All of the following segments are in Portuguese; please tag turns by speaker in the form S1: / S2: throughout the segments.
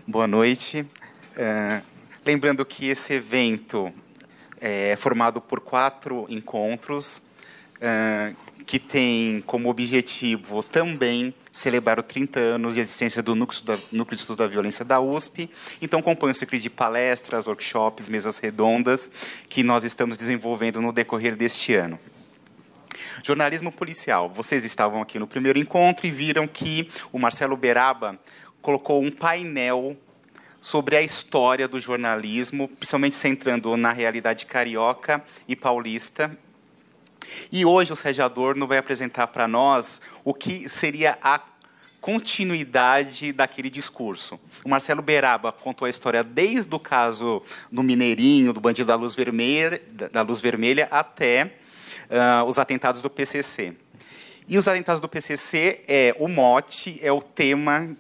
S1: Boa noite. Lembrando que esse evento é formado por 4 encontros, que tem como objetivo também celebrar os 30 anos de existência do Núcleo de Estudos da Violência da USP. Então, compõe um ciclo de palestras, workshops, mesas redondas, que nós estamos desenvolvendo no decorrer deste ano. Jornalismo policial. Vocês estavam aqui no primeiro encontro e viram que o Marcelo Beraba colocou um painel sobre a história do jornalismo, principalmente centrando na realidade carioca e paulista. E hoje o Sérgio Adorno vai apresentar para nós o que seria a continuidade daquele discurso. O Marcelo Beraba contou a história desde o caso do Mineirinho, do bandido da Luz Vermelha até os atentados do PCC. E os atentados do PCC o mote, é o tema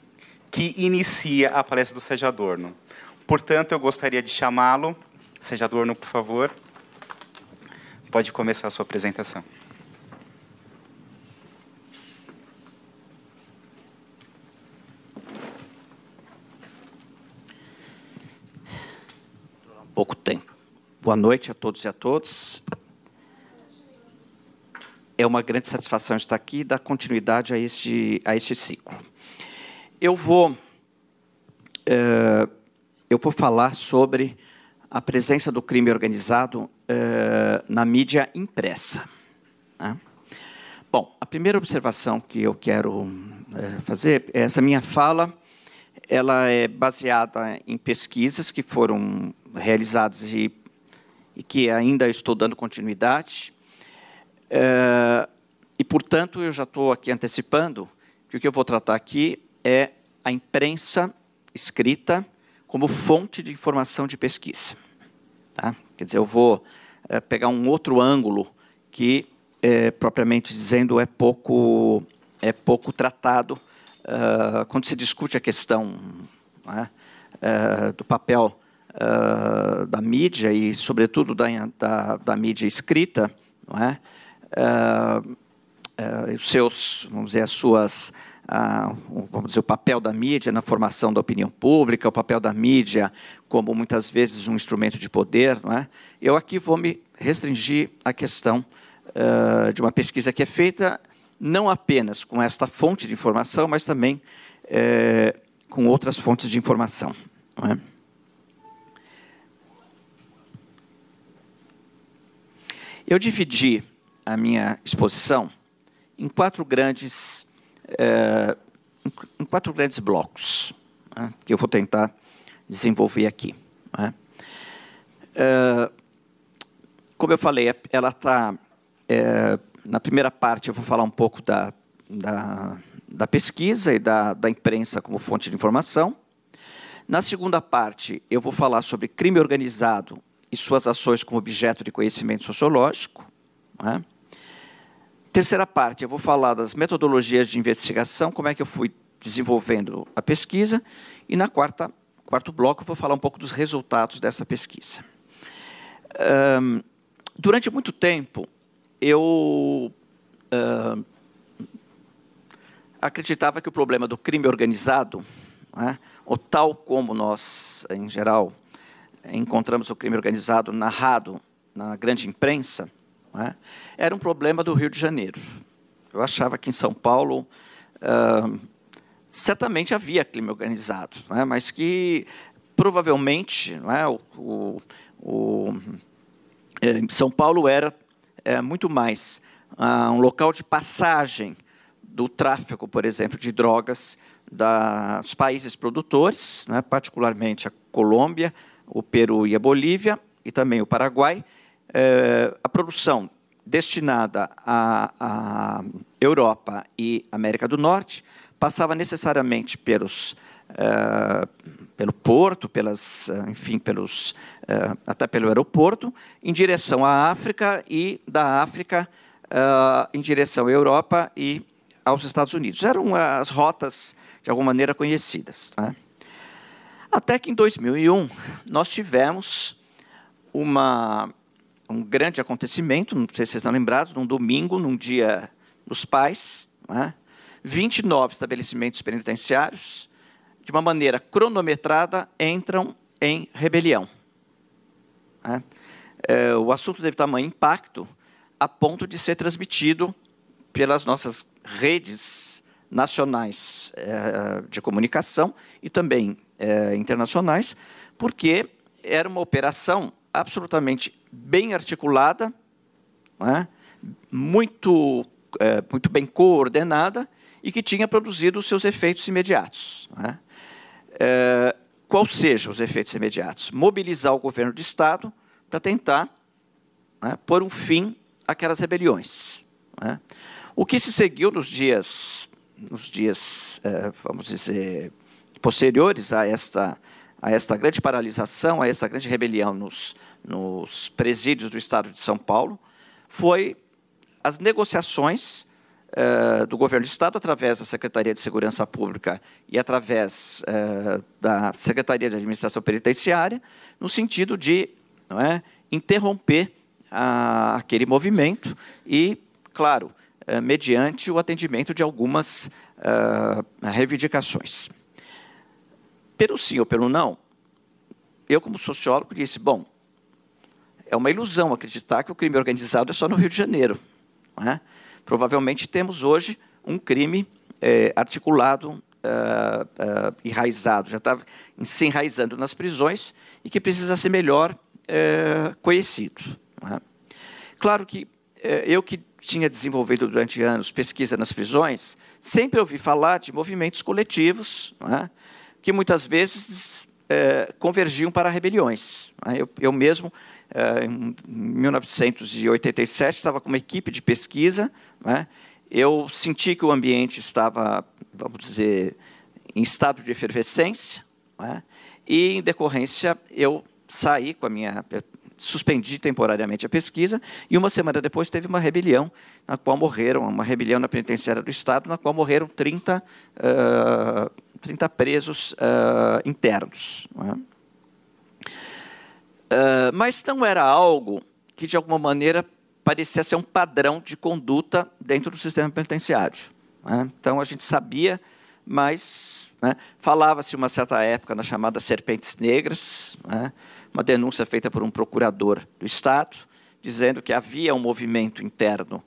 S1: que inicia a palestra do Sérgio Adorno. Portanto, eu gostaria de chamá-lo. Sérgio Adorno, por favor. Pode começar a sua apresentação.
S2: Pouco tempo. Boa noite a todos e a todas. É uma grande satisfação estar aqui e dar continuidade a este ciclo. Eu vou falar sobre a presença do crime organizado na mídia impressa. Né? Bom, a primeira observação que eu quero fazer, essa minha fala, ela é baseada em pesquisas que foram realizadas e que ainda estou dando continuidade. E, portanto, eu já estou aqui antecipando que o que eu vou tratar aqui é a imprensa escrita como fonte de informação de pesquisa. Tá? Quer dizer, eu vou pegar um outro ângulo que, propriamente dizendo, é pouco tratado quando se discute a questão, né, do papel da mídia e, sobretudo, da mídia escrita, não é? Os seus, vamos dizer, vamos dizer, o papel da mídia na formação da opinião pública, o papel da mídia como, muitas vezes, um instrumento de poder. Não é? Eu aqui vou me restringir à questão de uma pesquisa que é feita não apenas com esta fonte de informação, mas também com outras fontes de informação. Não é? Eu dividi a minha exposição em 4 grandes blocos, né, que eu vou tentar desenvolver aqui. Né. Como eu falei, ela está... na primeira parte, eu vou falar um pouco da pesquisa e da imprensa como fonte de informação. Na segunda parte, eu vou falar sobre crime organizado e suas ações como objeto de conhecimento sociológico. Né. Terceira parte, eu vou falar das metodologias de investigação, como é que eu fui desenvolvendo a pesquisa, e na quarto bloco eu vou falar um pouco dos resultados dessa pesquisa. Durante muito tempo, eu acreditava que o problema do crime organizado, né, ou tal como nós, em geral, encontramos o crime organizado narrado na grande imprensa, né, era um problema do Rio de Janeiro. Eu achava que em São Paulo certamente havia crime organizado, né, mas que provavelmente, né, São Paulo era muito mais um local de passagem do tráfico, por exemplo, de drogas dos países produtores, né, particularmente a Colômbia, o Peru e a Bolívia, e também o Paraguai. A produção destinada à Europa e América do Norte passava necessariamente pelo porto, até pelo aeroporto, em direção à África, e da África em direção à Europa e aos Estados Unidos. Eram as rotas, de alguma maneira, conhecidas, né? Até que, em 2001, nós tivemos um grande acontecimento, não sei se vocês estão lembrados, num domingo, num dia dos pais, né? 29 estabelecimentos penitenciários, de uma maneira cronometrada, entram em rebelião, né? O assunto teve tamanho impacto a ponto de ser transmitido pelas nossas redes nacionais de comunicação e também internacionais, porque era uma operação absolutamente bem articulada, né? muito bem coordenada e que tinha produzido os seus efeitos imediatos, né? Quais sejam os efeitos imediatos? Mobilizar o governo do Estado para tentar, né, pôr um fim àquelas rebeliões, né? O que se seguiu nos dias vamos dizer, posteriores a esta grande paralisação, a esta grande rebelião nos presídios do Estado de São Paulo, foi as negociações do governo do Estado, através da Secretaria de Segurança Pública e através da Secretaria de Administração Penitenciária, no sentido de, não é, interromper aquele movimento e, claro, mediante o atendimento de algumas reivindicações. Pelo sim ou pelo não, eu, como sociólogo, disse, bom, é uma ilusão acreditar que o crime organizado é só no Rio de Janeiro, não é? Provavelmente temos hoje um crime articulado, enraizado, já está se enraizando nas prisões e que precisa ser melhor conhecido, não é? Claro que eu que tinha desenvolvido durante anos pesquisa nas prisões, sempre ouvi falar de movimentos coletivos, não é, que muitas vezes convergiam para rebeliões. Eu mesmo, em 1987, estava com uma equipe de pesquisa, né? Eu senti que o ambiente estava, vamos dizer, em estado de efervescência, né? E, em decorrência, eu saí com suspendi temporariamente a pesquisa, e uma semana depois teve uma rebelião, na qual morreram, uma rebelião na penitenciária do Estado, na qual morreram 30 presos internos, não é? Mas não era algo que, de alguma maneira, parecia ser um padrão de conduta dentro do sistema penitenciário, não é? Então, a gente sabia, mas, né, falava-se, uma certa época, nas chamadas serpentes negras, né, uma denúncia feita por um procurador do Estado, dizendo que havia um movimento interno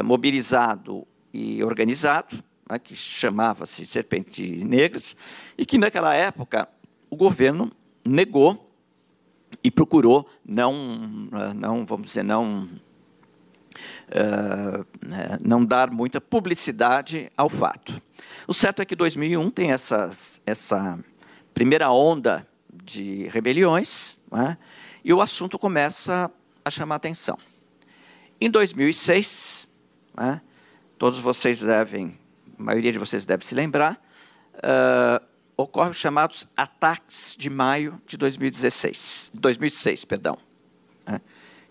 S2: mobilizado e organizado, né, que chamava-se Serpentes Negras, e que, naquela época, o governo negou e procurou vamos dizer, não dar muita publicidade ao fato. O certo é que 2001 tem essa primeira onda de rebeliões, né, e o assunto começa a chamar atenção. Em 2006, né, todos vocês devem, a maioria de vocês deve se lembrar, ocorrem os chamados ataques de maio de 2006, né,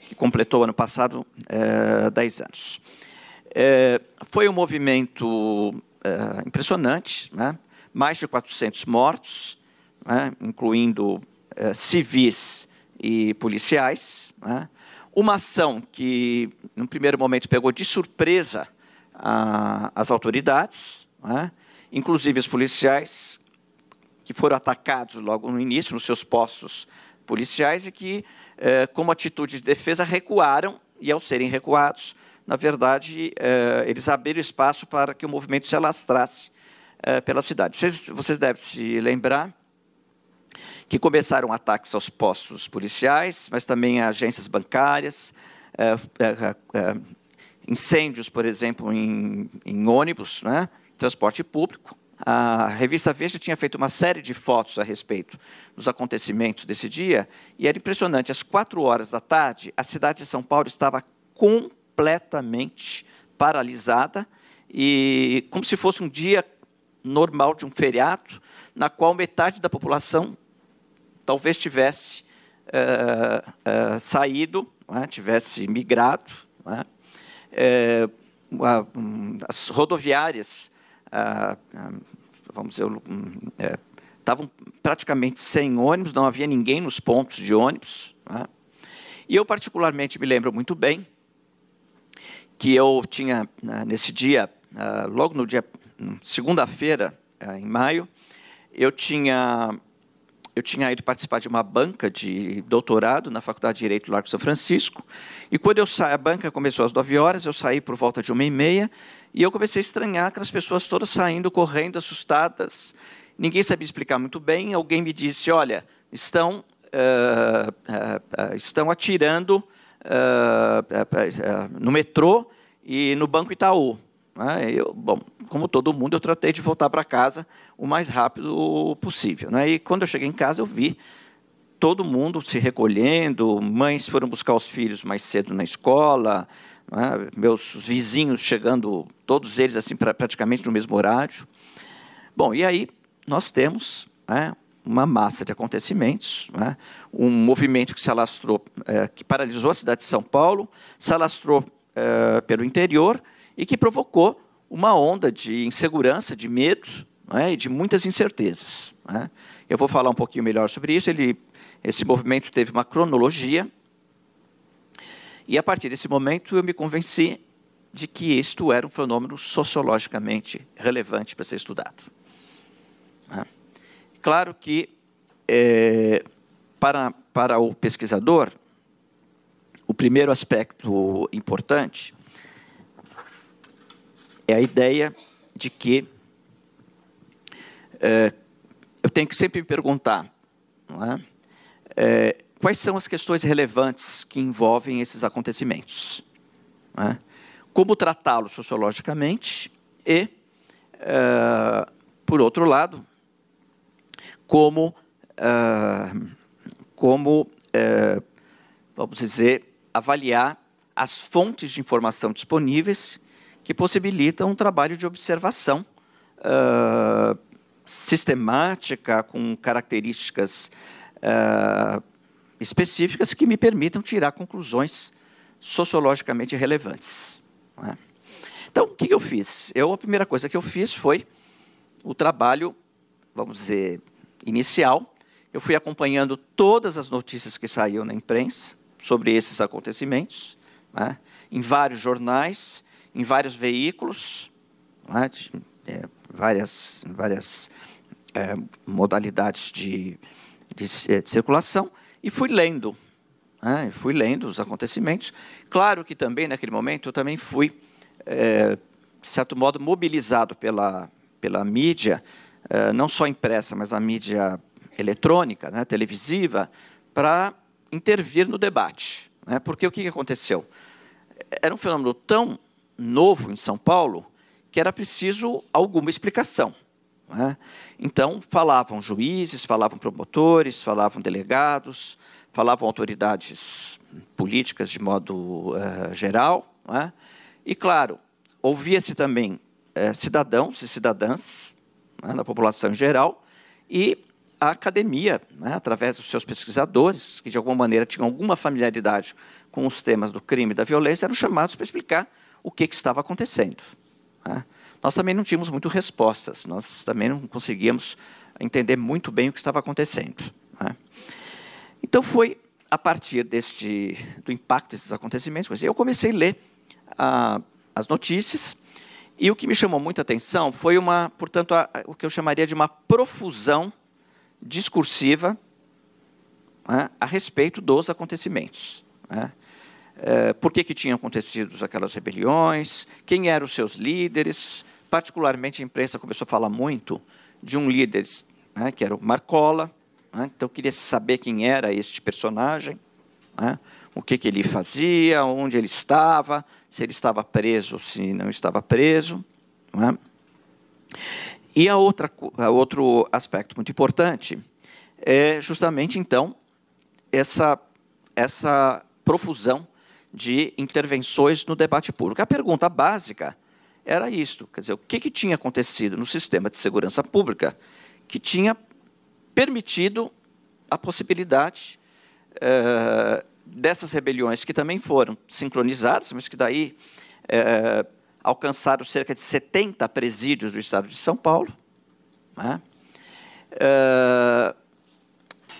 S2: que completou ano passado 10 anos. Foi um movimento impressionante, né, mais de 400 mortos, né, incluindo civis e policiais, né, uma ação que, num primeiro momento, pegou de surpresa as autoridades, né, inclusive os policiais, que foram atacados logo no início, nos seus postos policiais, e que, como atitude de defesa, recuaram, e, ao serem recuados, na verdade, eles abriram espaço para que o movimento se alastrasse pela cidade. Vocês devem se lembrar que começaram ataques aos postos policiais, mas também a agências bancárias, incêndios, por exemplo, em ônibus, né, transporte público. A revista Veja tinha feito uma série de fotos a respeito dos acontecimentos desse dia, e era impressionante. Às 4h da tarde, a cidade de São Paulo estava completamente paralisada, e como se fosse um dia normal de um feriado, na qual metade da população talvez tivesse saído, né, tivesse migrado, né, as rodoviárias, vamos dizer, estavam praticamente sem ônibus, não havia ninguém nos pontos de ônibus. Né? E eu, particularmente, me lembro muito bem que eu tinha, nesse dia, logo no dia, segunda-feira, em maio, eu tinha ido participar de uma banca de doutorado na Faculdade de Direito do Largo São Francisco, e quando eu saí, a banca começou às 9 horas, eu saí por volta de 1h30, e eu comecei a estranhar aquelas pessoas todas saindo, correndo, assustadas. Ninguém sabia explicar muito bem. Alguém me disse, olha, estão atirando no metrô e no Banco Itaú. Bom, como todo mundo, eu tratei de voltar para casa o mais rápido possível. E quando eu cheguei em casa, eu vi todo mundo se recolhendo, mães foram buscar os filhos mais cedo na escola, meus vizinhos chegando, todos eles assim praticamente no mesmo horário. Bom, e aí nós temos uma massa de acontecimentos, um movimento que se alastrou, que paralisou a cidade de São Paulo, se alastrou pelo interior e que provocou uma onda de insegurança, de medo, e de muitas incertezas. Eu vou falar um pouquinho melhor sobre isso. Esse movimento teve uma cronologia, e, a partir desse momento, eu me convenci de que isto era um fenômeno sociologicamente relevante para ser estudado. Claro que, para o pesquisador, o primeiro aspecto importante é a ideia de que eu tenho que sempre me perguntar, quais são as questões relevantes que envolvem esses acontecimentos, como tratá-los sociologicamente e, por outro lado, como vamos dizer, avaliar as fontes de informação disponíveis que possibilitam um trabalho de observação sistemática, com características específicas que me permitam tirar conclusões sociologicamente relevantes. Então, o que eu fiz? A primeira coisa que eu fiz foi o trabalho, vamos dizer, inicial. Eu fui acompanhando todas as notícias que saíam na imprensa sobre esses acontecimentos, em vários jornais, em vários veículos, várias modalidades de circulação, e fui lendo os acontecimentos. Claro que também, naquele momento, eu também fui, de certo modo, mobilizado pela mídia, não só impressa, mas a mídia eletrônica, televisiva, para intervir no debate. Porque o que aconteceu? Era um fenômeno tão novo em São Paulo que era preciso alguma explicação. Então, falavam juízes, falavam promotores, falavam delegados, falavam autoridades políticas de modo geral. E, claro, ouvia-se também cidadãos e cidadãs, na população em geral, e a academia, através dos seus pesquisadores, que de alguma maneira tinham alguma familiaridade com os temas do crime e da violência, eram chamados para explicar o que estava acontecendo. Nós também não tínhamos muito respostas, nós também não conseguíamos entender muito bem o que estava acontecendo. Então, foi a partir do impacto desses acontecimentos, eu comecei a ler as notícias, e o que me chamou muita atenção foi, portanto, o que eu chamaria de uma profusão discursiva a respeito dos acontecimentos. Por que tinham acontecido aquelas rebeliões, quem eram os seus líderes. Particularmente, a imprensa começou a falar muito de um líder, que era o Marcola. Então, eu queria saber quem era este personagem, o que ele fazia, onde ele estava, se ele estava preso ou se não estava preso. E outro aspecto muito importante é justamente, então, essa profusão de intervenções no debate público. A pergunta básica era isto, quer dizer, o que tinha acontecido no sistema de segurança pública que tinha permitido a possibilidade dessas rebeliões, que também foram sincronizadas, mas que daí alcançaram cerca de 70 presídios do estado de São Paulo, né?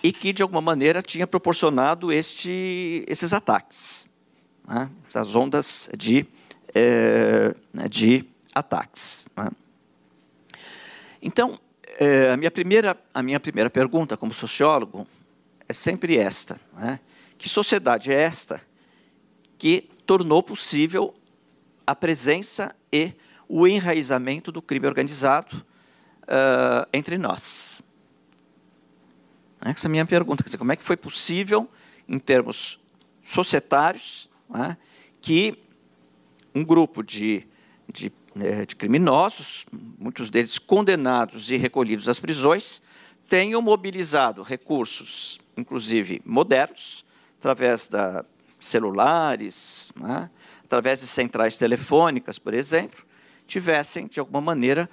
S2: E que, de alguma maneira, tinha proporcionado esses ataques, né? Essas ondas de ataques, né? Então, a minha primeira pergunta como sociólogo é sempre esta, né? Que sociedade é esta que tornou possível a presença e o enraizamento do crime organizado entre nós? Essa é a minha pergunta. Quer dizer, como é que foi possível, em termos societários, né, que um grupo de criminosos, muitos deles condenados e recolhidos às prisões, tenham mobilizado recursos, inclusive modernos, através de celulares, né, através de centrais telefônicas, por exemplo, tivessem, de alguma maneira,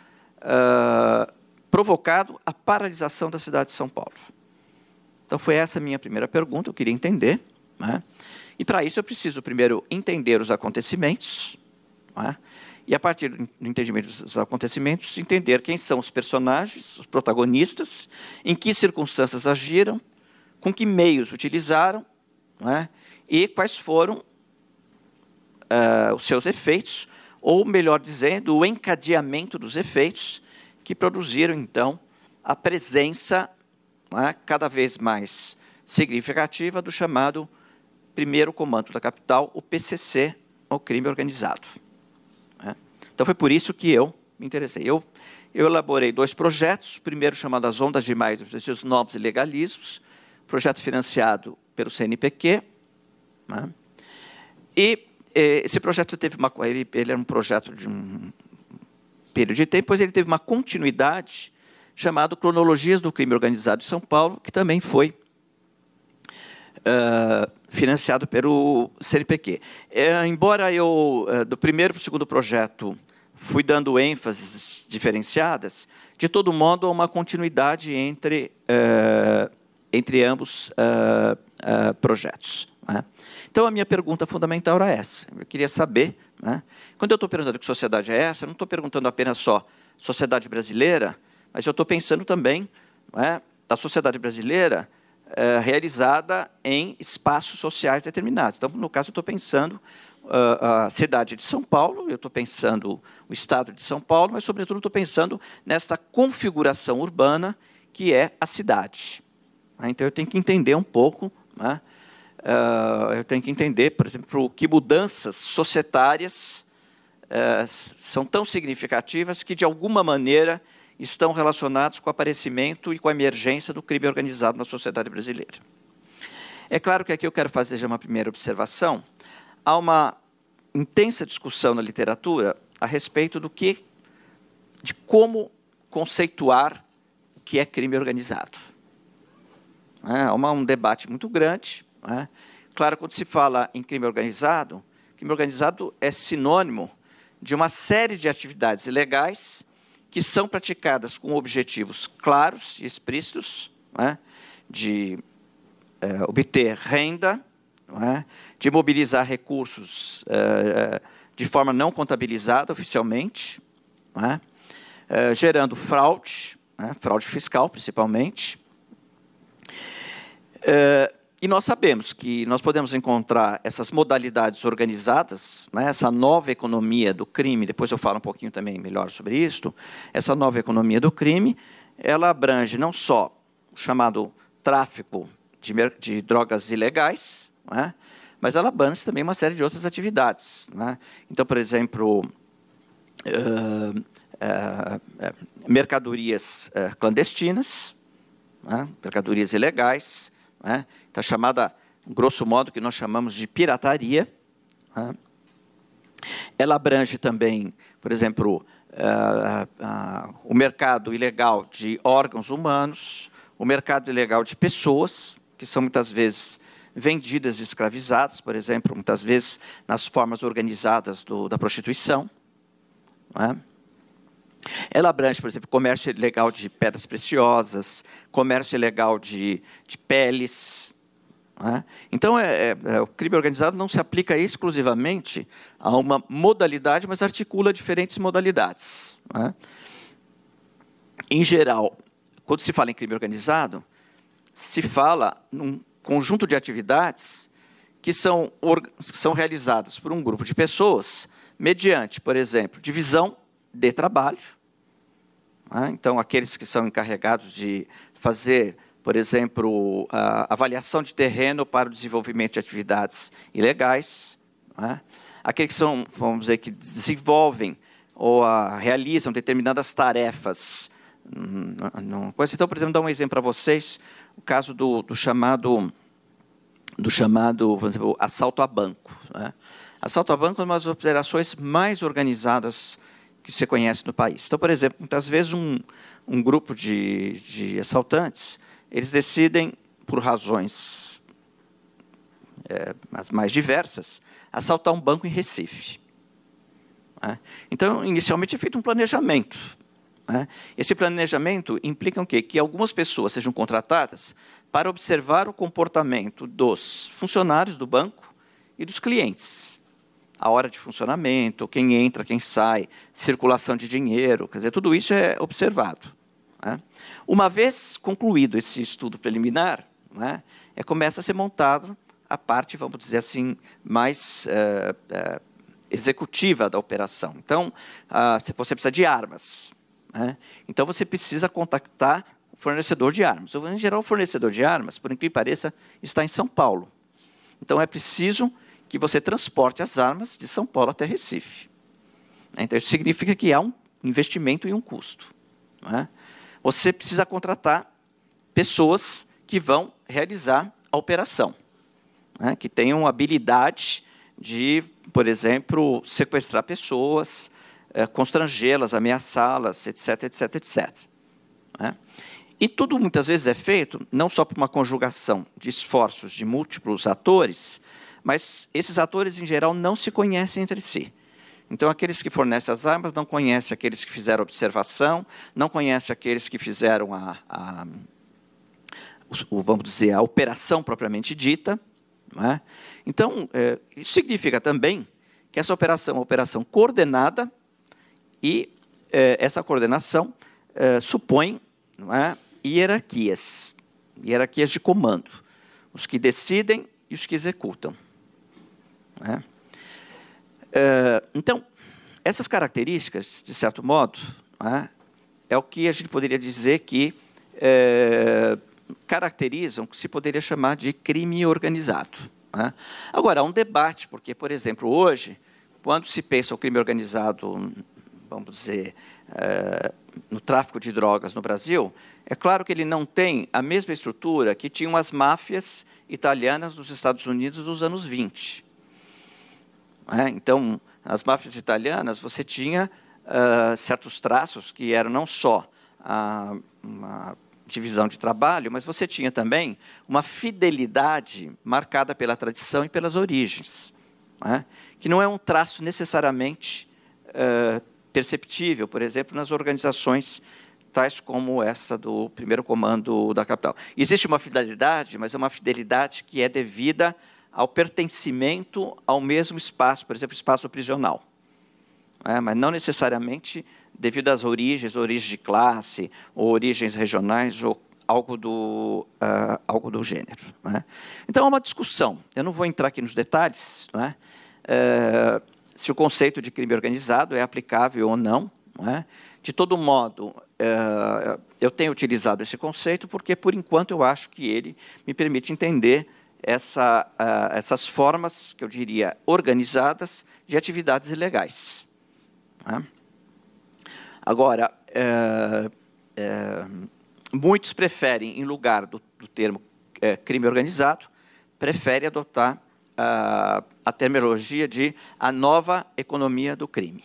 S2: provocado a paralisação da cidade de São Paulo. Então, foi essa a minha primeira pergunta, eu queria entender, né? E, para isso, eu preciso, primeiro, entender os acontecimentos, né? E, a partir do entendimento dos acontecimentos, entender quem são os personagens, os protagonistas, em que circunstâncias agiram, com que meios utilizaram, né? E quais foram os seus efeitos, ou, melhor dizendo, o encadeamento dos efeitos que produziram, então, a presença, né, cada vez mais significativa do chamado Primeiro Comando da Capital, o PCC, o crime organizado. Né? Então, foi por isso que eu me interessei. Eu elaborei 2 projetos, o primeiro chamado As Ondas de Maio dos Novos Ilegalismos, projeto financiado pelo CNPq, né? E esse projeto teve ele era um projeto de um período de tempo, pois ele teve uma continuidade chamada Cronologias do Crime Organizado de São Paulo, que também foi financiado pelo CNPq. Embora eu, do primeiro para o segundo projeto, fui dando ênfases diferenciadas, de todo modo, há uma continuidade entre ambos projetos, né? Então, a minha pergunta fundamental era essa. Eu queria saber, né, quando eu estou perguntando que sociedade é essa, eu não estou perguntando apenas só sociedade brasileira, mas eu estou pensando também, né, da sociedade brasileira realizada em espaços sociais determinados. Então, no caso, eu estou pensando a cidade de São Paulo, eu estou pensando o estado de São Paulo, mas, sobretudo, estou pensando nesta configuração urbana que é a cidade. Então, eu tenho que entender um pouco, né, eu tenho que entender, por exemplo, que mudanças societárias são tão significativas que, de alguma maneira, estão relacionadas com o aparecimento e com a emergência do crime organizado na sociedade brasileira. É claro que aqui eu quero fazer já uma primeira observação. Há uma intensa discussão na literatura a respeito de como conceituar o que é crime organizado. Há um debate muito grande. Claro, quando se fala em crime organizado é sinônimo de uma série de atividades ilegais que são praticadas com objetivos claros e explícitos, de obter renda, de mobilizar recursos de forma não contabilizada oficialmente, gerando fraude, fraude fiscal, principalmente. E nós sabemos que nós podemos encontrar essas modalidades organizadas, essa nova economia do crime, depois eu falo um pouquinho também melhor sobre isso, essa nova economia do crime, ela abrange não só o chamado tráfico de drogas ilegais, mas ela abrange também uma série de outras atividades. Então, por exemplo, mercadorias clandestinas, mercadorias ilegais, está chamada, grosso modo, que nós chamamos de pirataria. Ela abrange também, por exemplo, o mercado ilegal de órgãos humanos, o mercado ilegal de pessoas, que são muitas vezes vendidas e escravizadas, por exemplo, muitas vezes nas formas organizadas da prostituição. Ela abrange, por exemplo, comércio ilegal de pedras preciosas, comércio ilegal de peles, né? Então, o crime organizado não se aplica exclusivamente a uma modalidade, mas articula diferentes modalidades, né? Em geral, quando se fala em crime organizado, se fala num conjunto de atividades que são realizadas por um grupo de pessoas mediante, por exemplo, divisão de trabalho, né? Então, aqueles que são encarregados de fazer, por exemplo, a avaliação de terreno para o desenvolvimento de atividades ilegais, né? Aqueles que são, vamos dizer, que desenvolvem ou realizam determinadas tarefas. Então, por exemplo, dar um exemplo para vocês, o caso do chamado, vamos dizer, assalto a banco, né? Assalto a banco é uma das operações mais organizadas que se conhece no país. Então, por exemplo, muitas vezes um grupo de assaltantes, eles decidem, por razões as mais diversas, assaltar um banco em Recife, né? Então, inicialmente é feito um planejamento, né? Esse planejamento implica o quê? Que algumas pessoas sejam contratadas para observar o comportamento dos funcionários do banco e dos clientes. A hora de funcionamento, quem entra, quem sai, circulação de dinheiro, quer dizer, tudo isso é observado, né? Uma vez concluído esse estudo preliminar, né, começa a ser montado a parte, vamos dizer assim, mais executiva da operação. Então, você precisa de armas, né? Então, você precisa contactar o fornecedor de armas. Em geral, o fornecedor de armas, por incrível que pareça, está em São Paulo. Então, é preciso que você transporte as armas de São Paulo até Recife. Então, isso significa que há um investimento e um custo, né? Você precisa contratar pessoas que vão realizar a operação, né, que tenham habilidade de, por exemplo, sequestrar pessoas, constrangê-las, ameaçá-las, etc., etc., etc., né? E tudo, muitas vezes, é feito não só por uma conjugação de esforços de múltiplos atores, mas esses atores, em geral, não se conhecem entre si. Então, aqueles que fornecem as armas não conhecem aqueles que fizeram a observação, não conhecem aqueles que fizeram vamos dizer, a operação propriamente dita, né? Então, isso significa também que essa operação é uma operação coordenada e essa coordenação supõe, não é, hierarquias de comando, os que decidem e os que executam, né? Então, essas características, de certo modo, né, é o que a gente poderia dizer que caracterizam o que se poderia chamar de crime organizado, né? Agora, há um debate, porque, por exemplo, hoje, quando se pensa o crime organizado, vamos dizer, no tráfico de drogas no Brasil, é claro que ele não tem a mesma estrutura que tinham as máfias italianas nos Estados Unidos dos anos 20. Então, nas máfias italianas, você tinha certos traços que eram não só uma divisão de trabalho, mas você tinha também uma fidelidade marcada pela tradição e pelas origens, né, que não é um traço necessariamente perceptível, por exemplo, nas organizações tais como essa do primeiro comando da capital. Existe uma fidelidade, mas é uma fidelidade que é devida ao pertencimento ao mesmo espaço, por exemplo, espaço prisional, mas não necessariamente devido às origens de classe, ou origens regionais, ou algo do gênero, né? Então, é uma discussão. Eu não vou entrar aqui nos detalhes, né, se o conceito de crime organizado é aplicável ou não, né? De todo modo, eu tenho utilizado esse conceito porque, por enquanto, eu acho que ele me permite entender essas formas, que eu diria, organizadas de atividades ilegais, né? Agora, muitos preferem, em lugar do termo crime organizado, preferem adotar a terminologia de a nova economia do crime,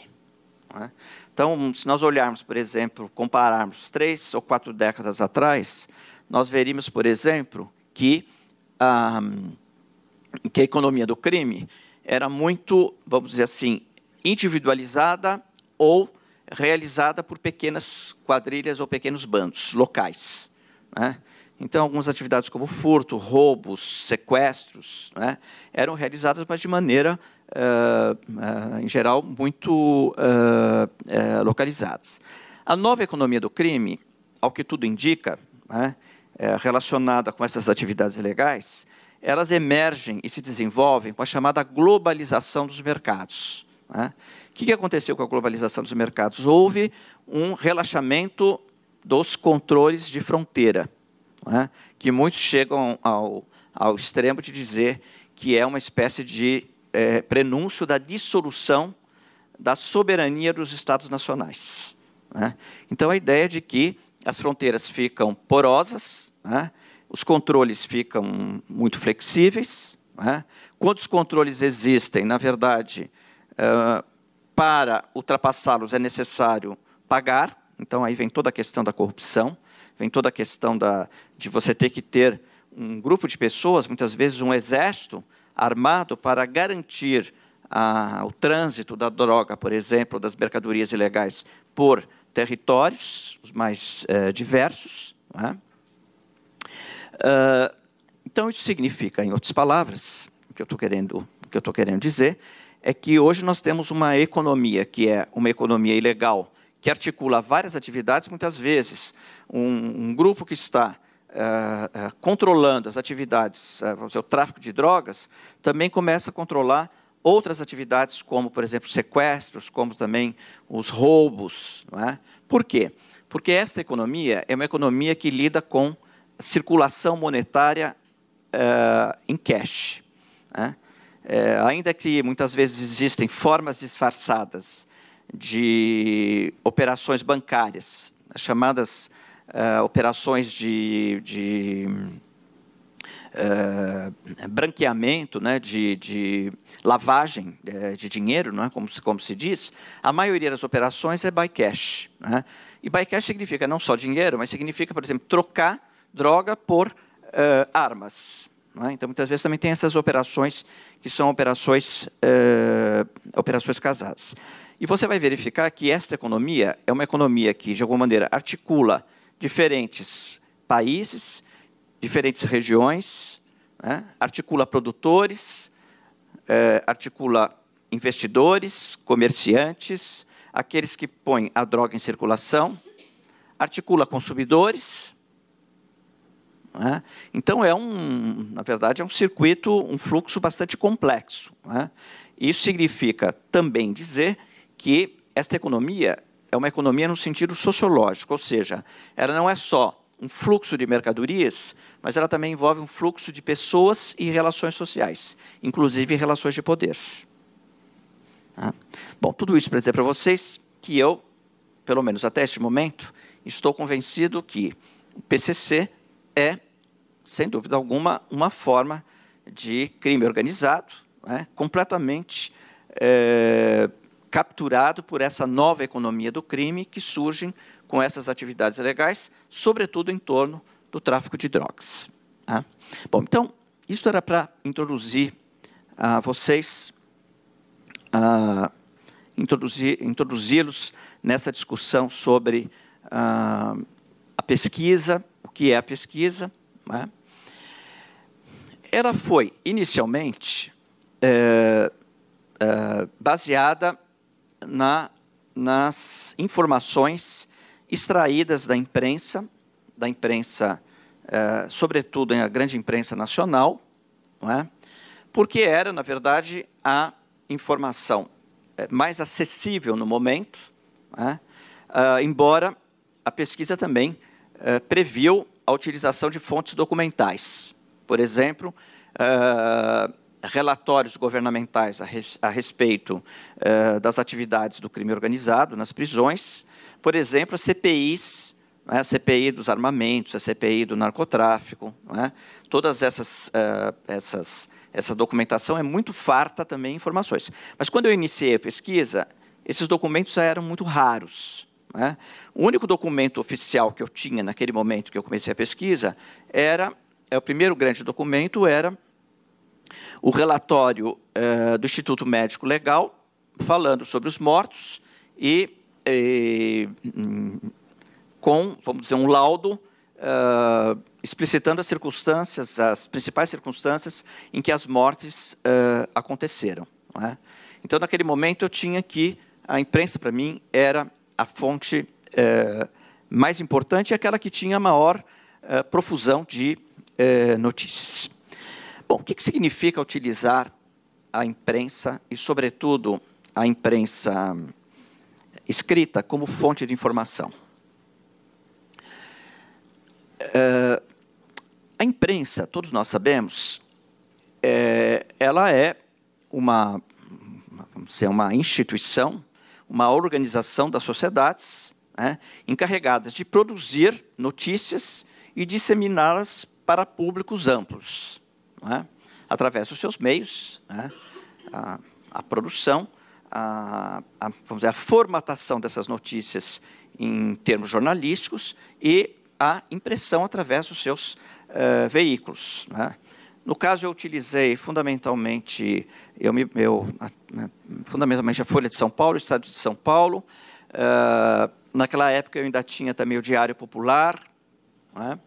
S2: né? Então, se nós olharmos, por exemplo, compararmos 3 ou 4 décadas atrás, nós veríamos, por exemplo, que a economia do crime era muito, vamos dizer assim, individualizada ou realizada por pequenas quadrilhas ou pequenos bandos locais, né? Então, algumas atividades como furto, roubos, sequestros, né, eram realizadas, mas de maneira, em geral, muito localizadas. A nova economia do crime, ao que tudo indica, né, relacionada com essas atividades ilegais, elas emergem e se desenvolvem com a chamada globalização dos mercados. Né? O que aconteceu com a globalização dos mercados? Houve um relaxamento dos controles de fronteira, né? Que muitos chegam ao extremo de dizer que é uma espécie de prenúncio da dissolução da soberania dos Estados nacionais. Né? Então, a ideia de que as fronteiras ficam porosas, né? Os controles ficam muito flexíveis. Né? Quando os controles existem, na verdade, para ultrapassá-los é necessário pagar. Então, aí vem toda a questão da corrupção, vem toda a questão de você ter que ter um grupo de pessoas, muitas vezes um exército, armado para garantir o trânsito da droga, por exemplo, das mercadorias ilegais por territórios os mais diversos. Né? Então, isso significa, em outras palavras, o que eu estou querendo dizer, é que hoje nós temos uma economia que é uma economia ilegal, que articula várias atividades. Muitas vezes, um grupo que está controlando as atividades, o tráfico de drogas, também começa a controlar outras atividades, como, por exemplo, sequestros, como também os roubos. Não é? Por quê? Porque esta economia é uma economia que lida com circulação monetária em cash. Né? Ainda que muitas vezes existem formas disfarçadas de operações bancárias, as chamadas operações de branqueamento, né, de lavagem de dinheiro, não é? como se diz, a maioria das operações é by cash. Né? E by cash significa não só dinheiro, mas significa, por exemplo, trocar droga por armas. Não é? Então, muitas vezes também tem essas operações que são operações casadas. E você vai verificar que esta economia é uma economia que, de alguma maneira, articula diferentes países, diferentes regiões, né? Articula produtores, articula investidores, comerciantes, aqueles que põem a droga em circulação, articula consumidores. Né? Então, na verdade, é um circuito, um fluxo bastante complexo. Né? Isso significa também dizer que esta economia é uma economia no sentido sociológico, ou seja, ela não é só um fluxo de mercadorias, mas ela também envolve um fluxo de pessoas e relações sociais, inclusive relações de poder. Tá? Bom, tudo isso para dizer para vocês que eu, pelo menos até este momento, estou convencido que o PCC é, sem dúvida alguma, uma forma de crime organizado, né, completamente capturado por essa nova economia do crime que surge com essas atividades ilegais, sobretudo em torno do tráfico de drogas. Tá? Bom, então, isso era para introduzir a vocês, introduzi-los nessa discussão sobre a pesquisa, o que é a pesquisa. Né? Ela foi, inicialmente, baseada nas informações extraídas da imprensa, sobretudo a grande imprensa nacional, não é? Porque era, na verdade, a informação mais acessível no momento, não é? Embora a pesquisa também previu a utilização de fontes documentais. Por exemplo, relatórios governamentais a respeito das atividades do crime organizado nas prisões, por exemplo, as CPIs, né, a CPI dos armamentos, a CPI do narcotráfico, né, todas essa documentação é muito farta também em informações. Mas quando eu iniciei a pesquisa, esses documentos já eram muito raros. Né? O único documento oficial que eu tinha naquele momento que eu comecei a pesquisa o primeiro grande documento era o relatório do Instituto Médico Legal, falando sobre os mortos e com, vamos dizer, um laudo explicitando as circunstâncias, as principais circunstâncias em que as mortes aconteceram. Não é? Então, naquele momento, eu tinha que a imprensa, para mim, era a fonte mais importante e aquela que tinha a maior profusão de notícias. Bom, o que significa utilizar a imprensa e, sobretudo, a imprensa escrita como fonte de informação? A imprensa, todos nós sabemos, ela é uma instituição, uma organização das sociedades, né, encarregadas de produzir notícias e disseminá-las para públicos amplos, né, através dos seus meios, né, a produção, vamos dizer, a formatação dessas notícias em termos jornalísticos e a impressão através dos seus veículos. Né. No caso, eu utilizei fundamentalmente, fundamentalmente a Folha de São Paulo, o Estado de São Paulo. Naquela época, eu ainda tinha também o Diário Popular. Né.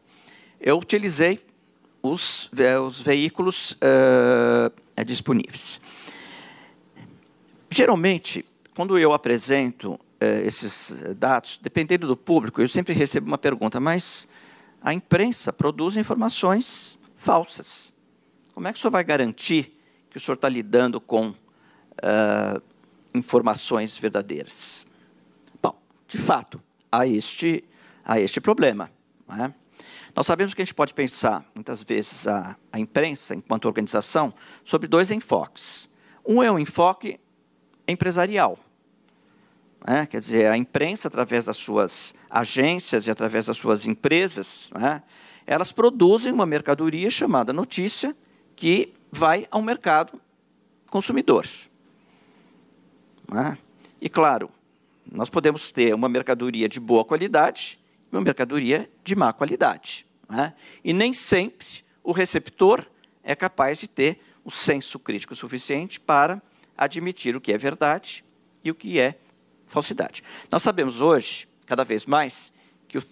S2: Eu utilizei os veículos disponíveis. Geralmente, quando eu apresento esses dados, dependendo do público, eu sempre recebo uma pergunta, mas a imprensa produz informações falsas. Como é que o senhor vai garantir que o senhor está lidando com informações verdadeiras? Bom, de fato, há este problema. Não é? Nós sabemos que a gente pode pensar, muitas vezes, a imprensa, enquanto organização, sobre dois enfoques. Um é um enfoque empresarial. Né? Quer dizer, a imprensa, através das suas agências e através das suas empresas, né, elas produzem uma mercadoria chamada notícia que vai ao mercado consumidor. Né? E, claro, nós podemos ter uma mercadoria de boa qualidade e uma mercadoria de má qualidade. Né? E nem sempre o receptor é capaz de ter o senso crítico suficiente para admitir o que é verdade e o que é falsidade. Nós sabemos hoje, cada vez mais, que o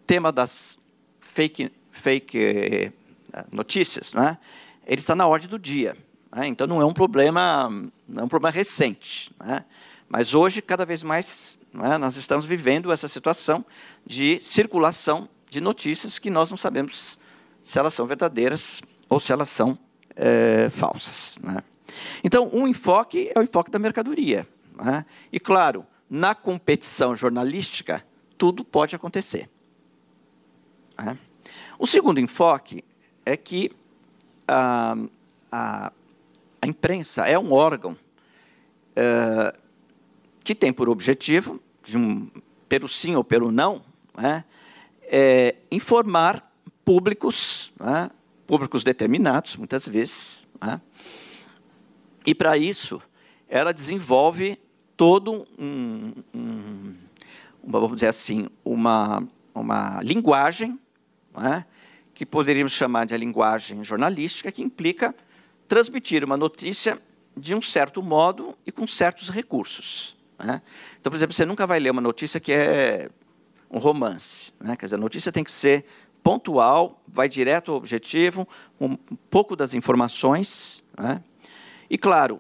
S2: tema das fake notícias, né, ele está na ordem do dia. Né? Então, não é um problema recente. Né? Mas hoje, cada vez mais, né, nós estamos vivendo essa situação de circulação de notícias que nós não sabemos se elas são verdadeiras ou se elas são falsas. Né? Então, um enfoque é o enfoque da mercadoria. Né? E, claro, na competição jornalística, tudo pode acontecer. Né? O segundo enfoque é que a imprensa é um órgão que tem por objetivo, pelo sim ou pelo não, né, informar públicos, né, públicos determinados, muitas vezes. Né, e, para isso, ela desenvolve todo vamos dizer assim, uma linguagem, né, que poderíamos chamar de a linguagem jornalística, que implica transmitir uma notícia de um certo modo e com certos recursos. Né? Então, por exemplo, você nunca vai ler uma notícia que é um romance. Né? Quer dizer, a notícia tem que ser pontual, vai direto ao objetivo, um pouco das informações. Né? E, claro,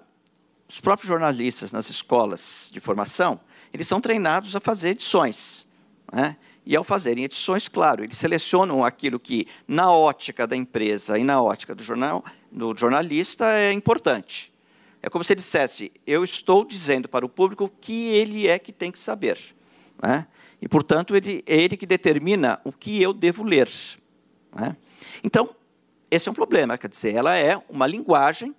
S2: os próprios jornalistas nas escolas de formação, eles são treinados a fazer edições. Né? E, ao fazerem edições, claro, eles selecionam aquilo que, na ótica da empresa e na ótica do jornalista, é importante. É como se ele dissesse, eu estou dizendo para o público o que ele é que tem que saber. Né? E, portanto, é ele que determina o que eu devo ler. Né? Então, esse é um problema. Quer dizer, ela é uma linguagem,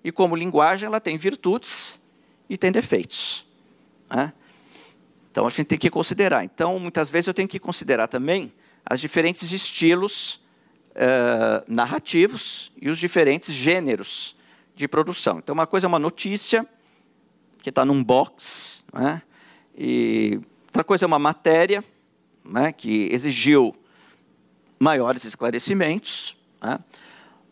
S2: e, como linguagem, ela tem virtudes e tem defeitos. Né? Então, a gente tem que considerar. Então, muitas vezes, eu tenho que considerar também os diferentes estilos narrativos e os diferentes gêneros de produção. Então, uma coisa é uma notícia que está num box, né? E outra coisa é uma matéria, né, que exigiu maiores esclarecimentos. Né?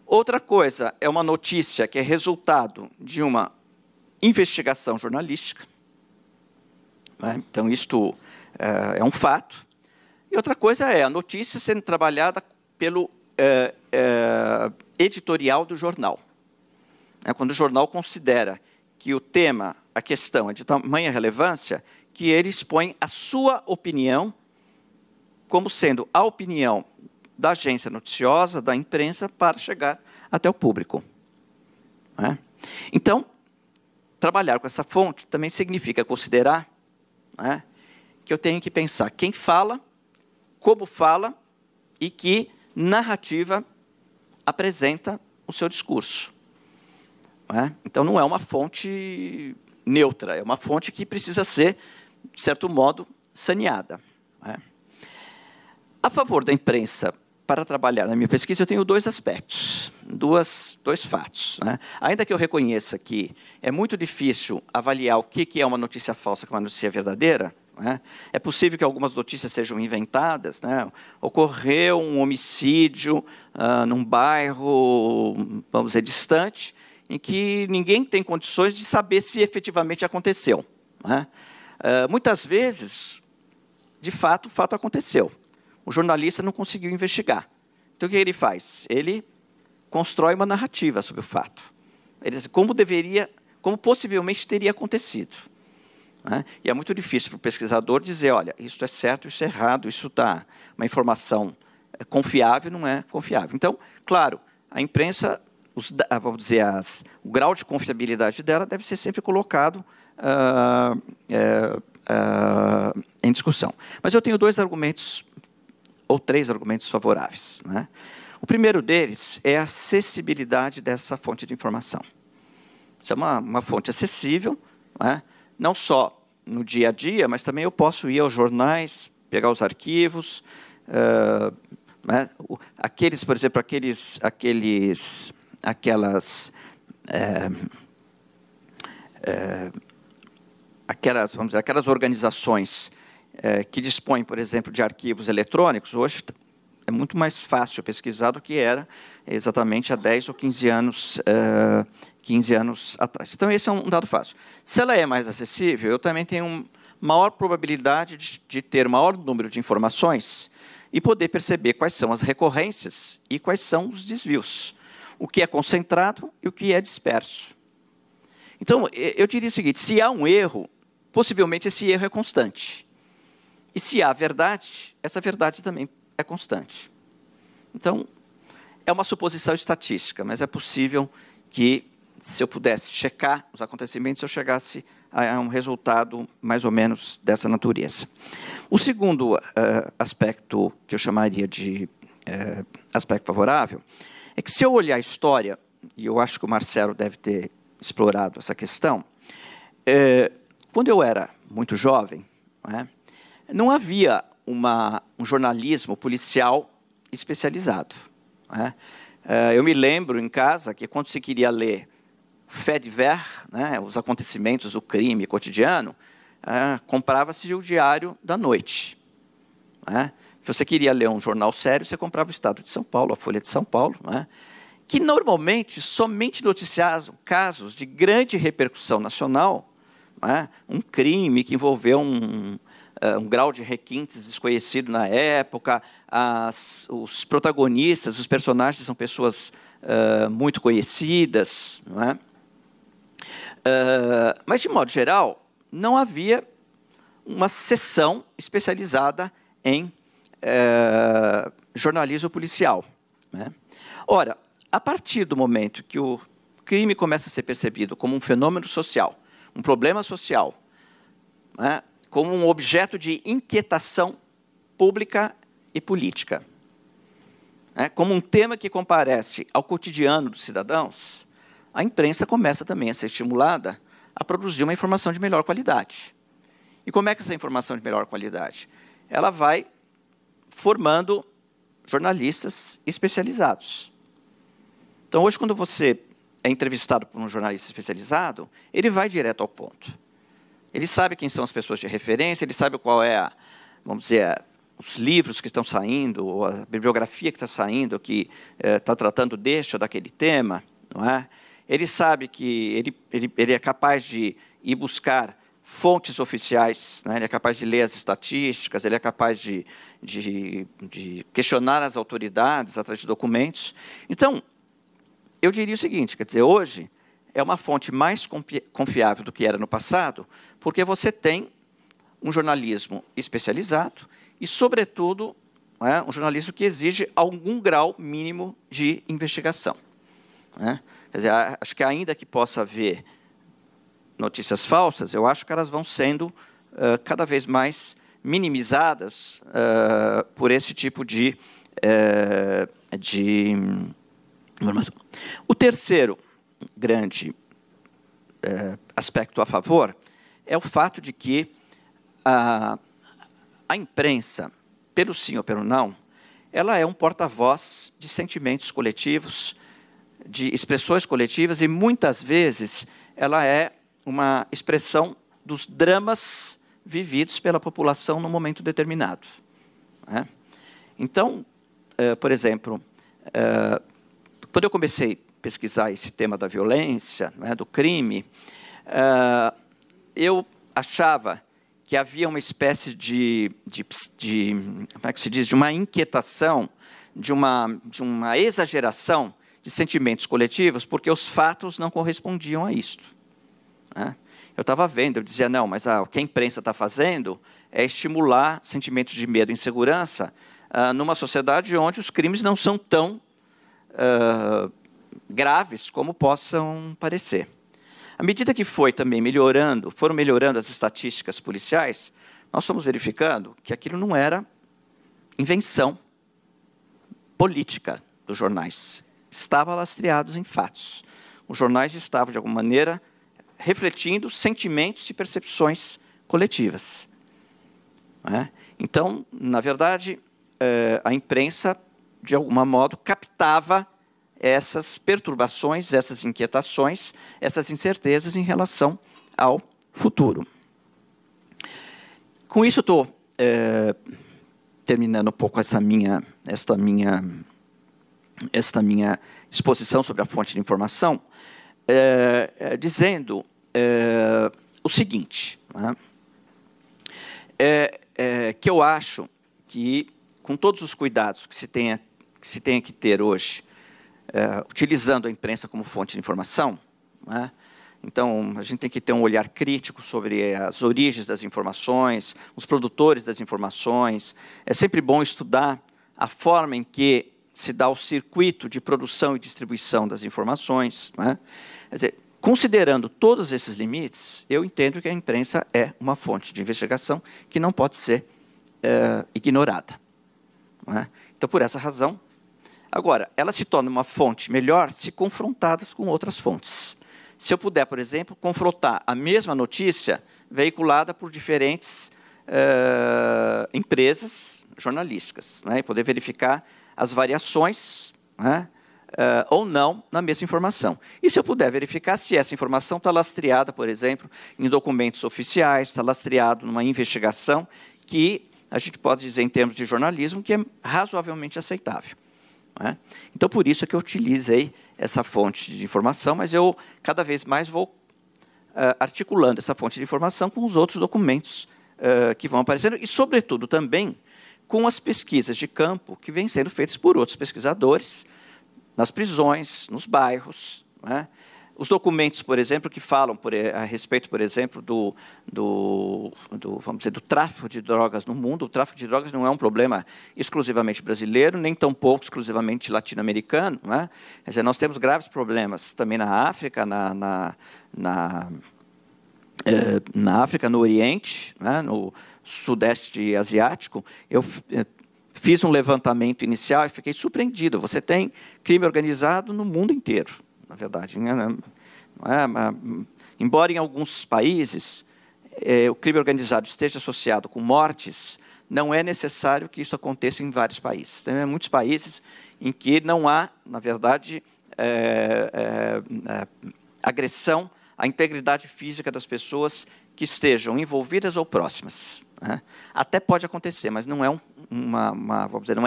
S2: Outra coisa é uma notícia que é resultado de uma investigação jornalística. Né? Então, isto é um fato. E outra coisa é a notícia sendo trabalhada pelo editorial do jornal. Quando o jornal considera que o tema, a questão é de tamanha relevância, que ele expõe a sua opinião como sendo a opinião da agência noticiosa, da imprensa, para chegar até o público. Então, trabalhar com essa fonte também significa considerar que eu tenho que pensar quem fala, como fala e que narrativa apresenta o seu discurso. Então, não é uma fonte neutra, é uma fonte que precisa ser, de certo modo, saneada. A favor da imprensa, para trabalhar na minha pesquisa, eu tenho dois aspectos, dois fatos. Ainda que eu reconheça que é muito difícil avaliar o que é uma notícia falsa e uma notícia verdadeira, é possível que algumas notícias sejam inventadas. Ocorreu um homicídio num bairro, vamos dizer, distante, em que ninguém tem condições de saber se efetivamente aconteceu. Muitas vezes, de fato, o fato aconteceu. O jornalista não conseguiu investigar. Então, o que ele faz? Ele constrói uma narrativa sobre o fato. Ele diz como possivelmente teria acontecido. E é muito difícil para o pesquisador dizer, olha, isso é certo, isso é errado, isso está uma informação confiável, não é confiável. Então, claro, a imprensa, vamos dizer, o grau de confiabilidade dela deve ser sempre colocado em discussão. Mas eu tenho dois argumentos, ou três argumentos favoráveis. O primeiro deles é a acessibilidade dessa fonte de informação. Isso é uma fonte acessível, não só no dia a dia, mas também eu posso ir aos jornais, pegar os arquivos, aqueles, por exemplo, aquelas organizações que dispõem, por exemplo, de arquivos eletrônicos, hoje é muito mais fácil pesquisar do que era exatamente há 10 ou 15 anos, 15 anos atrás. Então, esse é um dado fácil. Se ela é mais acessível, eu também tenho maior probabilidade de ter maior número de informações e poder perceber quais são as recorrências e quais são os desvios, o que é concentrado e o que é disperso. Então, eu diria o seguinte, se há um erro, possivelmente esse erro é constante. E se há verdade, essa verdade também é constante. Então, é uma suposição estatística, mas é possível que, se eu pudesse checar os acontecimentos, eu chegasse a um resultado mais ou menos dessa natureza. O segundo aspecto que eu chamaria de aspecto favorável é que, se eu olhar a história, e eu acho que o Marcelo deve ter explorado essa questão, quando eu era muito jovem, não havia um jornalismo policial especializado. Eu me lembro em casa que, quando se queria ler fait divers, os acontecimentos do crime cotidiano, comprava-se o Diário da Noite. Se você queria ler um jornal sério, você comprava o Estado de São Paulo, a Folha de São Paulo, que normalmente somente noticiavam casos de grande repercussão nacional, um crime que envolveu um grau de requintes desconhecido na época, os protagonistas, os personagens são pessoas muito conhecidas. Mas, de modo geral, não havia uma seção especializada em jornalismo policial. Ora, a partir do momento que o crime começa a ser percebido como um fenômeno social, um problema social, como um objeto de inquietação pública e política, como um tema que comparece ao cotidiano dos cidadãos, a imprensa começa também a ser estimulada a produzir uma informação de melhor qualidade. E como é que essa informação de melhor qualidade? Ela vai formando jornalistas especializados. Então, hoje, quando você é entrevistado por um jornalista especializado, ele vai direto ao ponto. Ele sabe quem são as pessoas de referência, ele sabe qual é, vamos dizer, os livros que estão saindo, ou a bibliografia que está saindo, que está tratando deste ou daquele tema. Não é? Ele sabe que ele é capaz de ir buscar fontes oficiais, né? Ele é capaz de ler as estatísticas, ele é capaz de questionar as autoridades através de documentos. Então, eu diria o seguinte, quer dizer, hoje é uma fonte mais confiável do que era no passado, porque você tem um jornalismo especializado e, sobretudo, né, um jornalismo que exige algum grau mínimo de investigação. Né? Quer dizer, acho que ainda que possa haver notícias falsas, eu acho que elas vão sendo cada vez mais minimizadas por esse tipo de informação. O terceiro grande aspecto a favor é o fato de que a imprensa, pelo sim ou pelo não, ela é um porta-voz de sentimentos coletivos, de expressões coletivas, e muitas vezes ela é uma expressão dos dramas vividos pela população num momento determinado. Né? Então, por exemplo, quando eu comecei a pesquisar esse tema da violência, né, do crime, eu achava que havia uma espécie de como é que se diz, de uma inquietação, de uma exageração de sentimentos coletivos, porque os fatos não correspondiam a isto. Né? Eu estava vendo, eu dizia, não, mas o que a imprensa está fazendo é estimular sentimentos de medo e insegurança numa sociedade onde os crimes não são tão graves como possam parecer. À medida que foram melhorando as estatísticas policiais, nós fomos verificando que aquilo não era invenção política dos jornais. Estava lastreados em fatos. Os jornais estavam, de alguma maneira, refletindo sentimentos e percepções coletivas. Né? Então, na verdade, a imprensa, de algum modo, captava essas perturbações, essas inquietações, essas incertezas em relação ao futuro. Com isso, estou terminando um pouco esta minha exposição sobre a fonte de informação, dizendo o seguinte, né? Que eu acho que, com todos os cuidados que se tenha que ter hoje, utilizando a imprensa como fonte de informação, né? Então, a gente tem que ter um olhar crítico sobre as origens das informações, os produtores das informações. É sempre bom estudar a forma em que se dá o circuito de produção e distribuição das informações. Né? Quer dizer, considerando todos esses limites, eu entendo que a imprensa é uma fonte de investigação que não pode ser ignorada. Né? Então, por essa razão, agora, ela se torna uma fonte melhor se confrontadas com outras fontes. Se eu puder, por exemplo, confrontar a mesma notícia veiculada por diferentes empresas jornalísticas, né, e poder verificar as variações, né, ou não na mesma informação. E se eu puder verificar se essa informação está lastreada, por exemplo, em documentos oficiais, está lastreado numa investigação que a gente pode dizer, em termos de jornalismo, que é razoavelmente aceitável. Né? Então, por isso é que eu utilizei essa fonte de informação, mas eu cada vez mais vou articulando essa fonte de informação com os outros documentos que vão aparecendo e, sobretudo, também com as pesquisas de campo que vêm sendo feitas por outros pesquisadores nas prisões, nos bairros. Né? Os documentos, por exemplo, que falam a respeito, por exemplo, vamos dizer, do tráfico de drogas no mundo. O tráfico de drogas não é um problema exclusivamente brasileiro, nem tampouco exclusivamente latino-americano. Né? Quer dizer, nós temos graves problemas também na África, na África, no Oriente, né? No Sudeste Asiático. Eu fiz um levantamento inicial e fiquei surpreendido. Você tem crime organizado no mundo inteiro. Na verdade, embora em alguns países o crime organizado esteja associado com mortes, não é necessário que isso aconteça em vários países. Tem muitos países em que não há, na verdade, agressão à integridade física das pessoas que estejam envolvidas ou próximas. Né? Até pode acontecer, mas não é vamos dizer,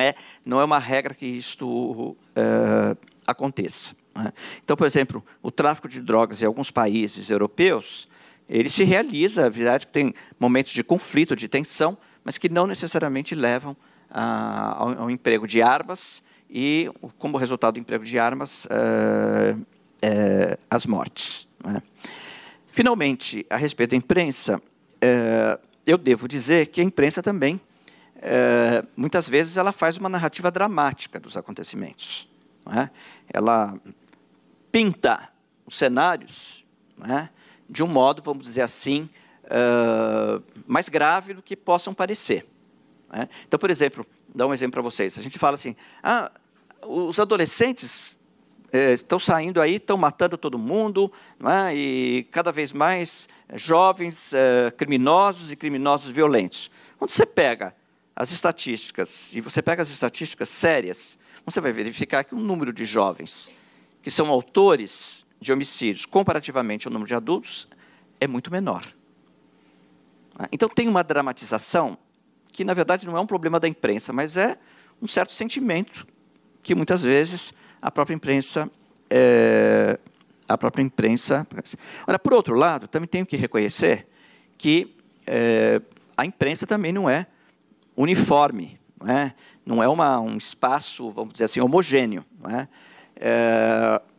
S2: não é uma regra que isto aconteça. Então, por exemplo, o tráfico de drogas em alguns países europeus ele se realiza, a verdade é que tem momentos de conflito, de tensão, mas que não necessariamente levam ao emprego de armas e, como resultado do emprego de armas, as mortes. Né? Finalmente, a respeito da imprensa, eu devo dizer que a imprensa também, muitas vezes, ela faz uma narrativa dramática dos acontecimentos. Não é? Ela pinta os cenários, não é? De um modo, vamos dizer assim, mais grave do que possam parecer. Né? Então, por exemplo, vou dar um exemplo para vocês. A gente fala assim, os adolescentes estão saindo aí, estão matando todo mundo, não é? E cada vez mais jovens criminosos e criminosos violentos. Quando você pega as estatísticas, e você pega as estatísticas sérias, você vai verificar que o número de jovens que são autores de homicídios, comparativamente ao número de adultos, é muito menor. Então, tem uma dramatização que, na verdade, não é um problema da imprensa, mas é um certo sentimento que, muitas vezes, a própria imprensa... Ora, por outro lado, também tenho que reconhecer que a imprensa também não é uniforme, não é um espaço, vamos dizer assim, homogêneo. Não é?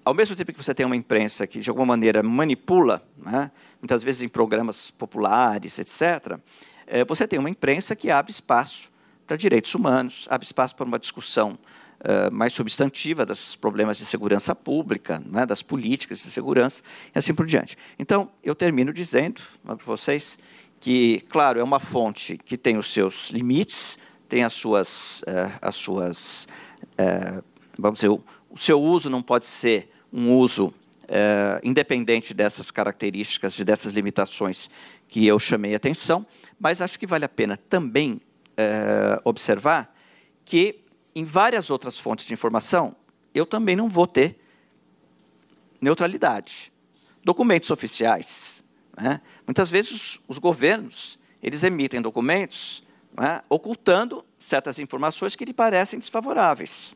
S2: Ao mesmo tempo que você tem uma imprensa que, de alguma maneira, manipula, né, muitas vezes em programas populares, etc., você tem uma imprensa que abre espaço para direitos humanos, abre espaço para uma discussão mais substantiva dos problemas de segurança pública, né, das políticas de segurança, e assim por diante. Então, eu termino dizendo para vocês que, claro, é uma fonte que tem os seus limites, tem as suas vamos dizer, o seu uso não pode ser um uso independente dessas características e dessas limitações que eu chamei a atenção, mas acho que vale a pena também observar que, em várias outras fontes de informação, eu também não vou ter neutralidade. Documentos oficiais, né? Muitas vezes os governos eles emitem documentos, né, ocultando certas informações que lhe parecem desfavoráveis.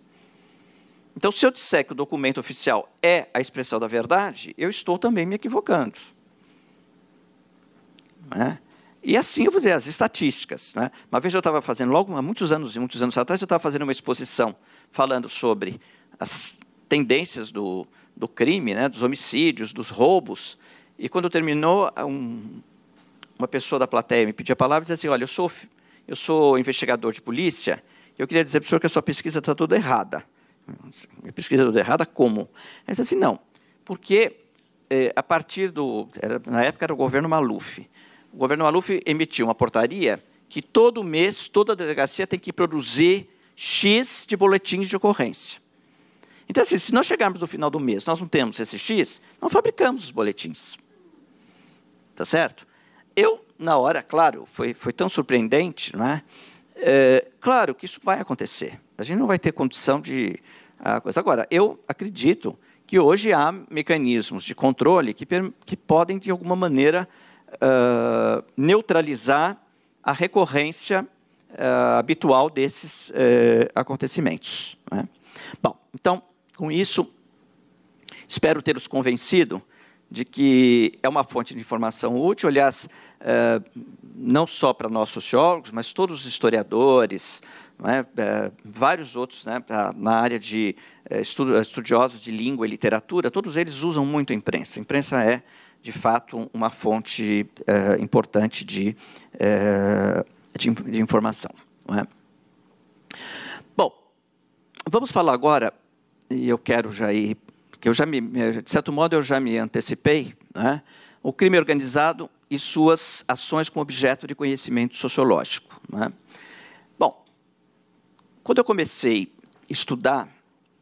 S2: Então, se eu disser que o documento oficial é a expressão da verdade, eu estou também me equivocando. Né? E assim, eu vou dizer, as estatísticas. Né? Uma vez eu estava fazendo, logo há muitos anos atrás, eu estava fazendo uma exposição falando sobre as tendências do crime, né, dos homicídios, dos roubos, e quando terminou, uma pessoa da plateia me pediu a palavra e disse assim, olha, eu sou investigador de polícia, eu queria dizer para o senhor que a sua pesquisa está toda errada. Minha pesquisa toda errada, como? Ele disse assim, não, porque a partir na época era o governo Maluf. O governo Maluf emitiu uma portaria que todo mês, toda delegacia tem que produzir X de boletins de ocorrência. Então, assim, se nós chegarmos no final do mês, nós não temos esse X, não fabricamos os boletins. Tá certo? Eu, na hora, claro, foi tão surpreendente, não é? Claro que isso vai acontecer. A gente não vai ter condição de... coisa. Agora, eu acredito que hoje há mecanismos de controle que podem, de alguma maneira, neutralizar a recorrência habitual desses acontecimentos. Né? Bom, então, com isso, espero ter-os convencido de que é uma fonte de informação útil, aliás, não só para nós sociólogos, mas todos os historiadores, não é? Vários outros, né, na área de estudiosos de língua e literatura, todos eles usam muito a imprensa. A imprensa é, de fato, uma fonte importante de informação. Não é? Bom, vamos falar agora, e eu quero já ir, que de certo modo, eu já me antecipei, né? O crime organizado e suas ações com objeto de conhecimento sociológico. Né? Bom, quando eu comecei a estudar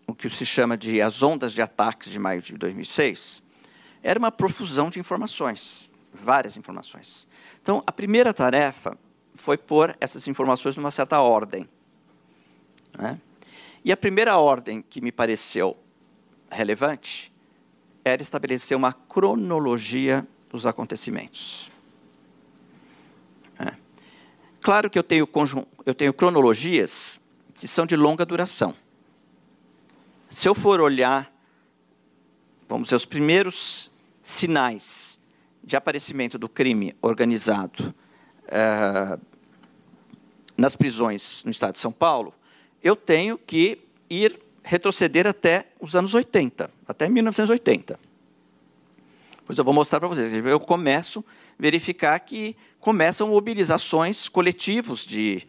S2: o que se chama de as ondas de ataques de maio de 2006, era uma profusão de informações, várias informações. Então, a primeira tarefa foi pôr essas informações numa certa ordem. Né? E a primeira ordem que me pareceu relevante era estabelecer uma cronologia dos acontecimentos. Claro que eu tenho cronologias que são de longa duração. Se eu for olhar, vamos dizer, os primeiros sinais de aparecimento do crime organizado nas prisões no estado de São Paulo, eu tenho que retroceder até os anos 80, até 1980. Pois eu vou mostrar para vocês. Eu começo a verificar que começam mobilizações coletivos de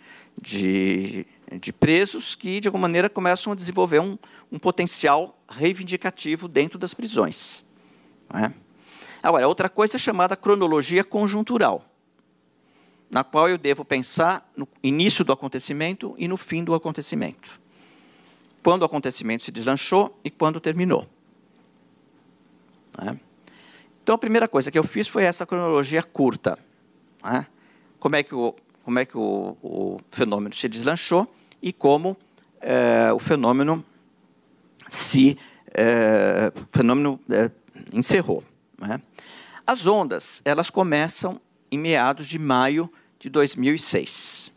S2: presos que, de alguma maneira, começam a desenvolver um potencial reivindicativo dentro das prisões. Não é? Agora, outra coisa é chamada cronologia conjuntural, na qual eu devo pensar no início do acontecimento e no fim do acontecimento. Quando o acontecimento se deslanchou e quando terminou. Não é? Então, a primeira coisa que eu fiz foi essa cronologia curta. Não é? Como é que o fenômeno se deslanchou e como o fenômeno encerrou. Não é? As ondas, elas começam em meados de maio de 2006.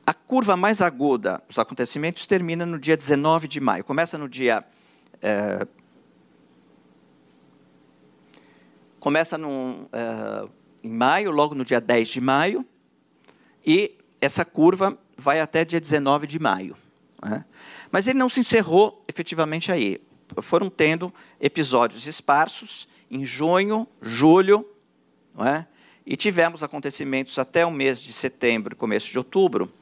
S2: A curva mais aguda dos acontecimentos termina no dia 19 de maio. Começa no dia... em maio, logo no dia 10 de maio, e essa curva vai até dia 19 de maio. Né? Mas ele não se encerrou efetivamente aí. Foram tendo episódios esparsos em junho, julho, não é? E tivemos acontecimentos até o mês de setembro, começo de outubro.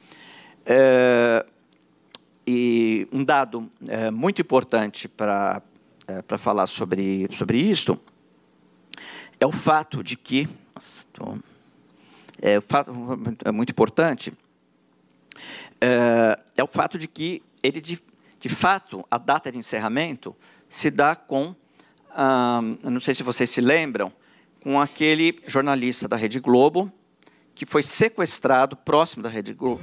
S2: E um dado muito importante para falar sobre isto é o fato de que... é muito importante, é o fato de que ele, de fato, a data de encerramento se dá com, não sei se vocês se lembram, com aquele jornalista da Rede Globo que foi sequestrado próximo da Rede Globo.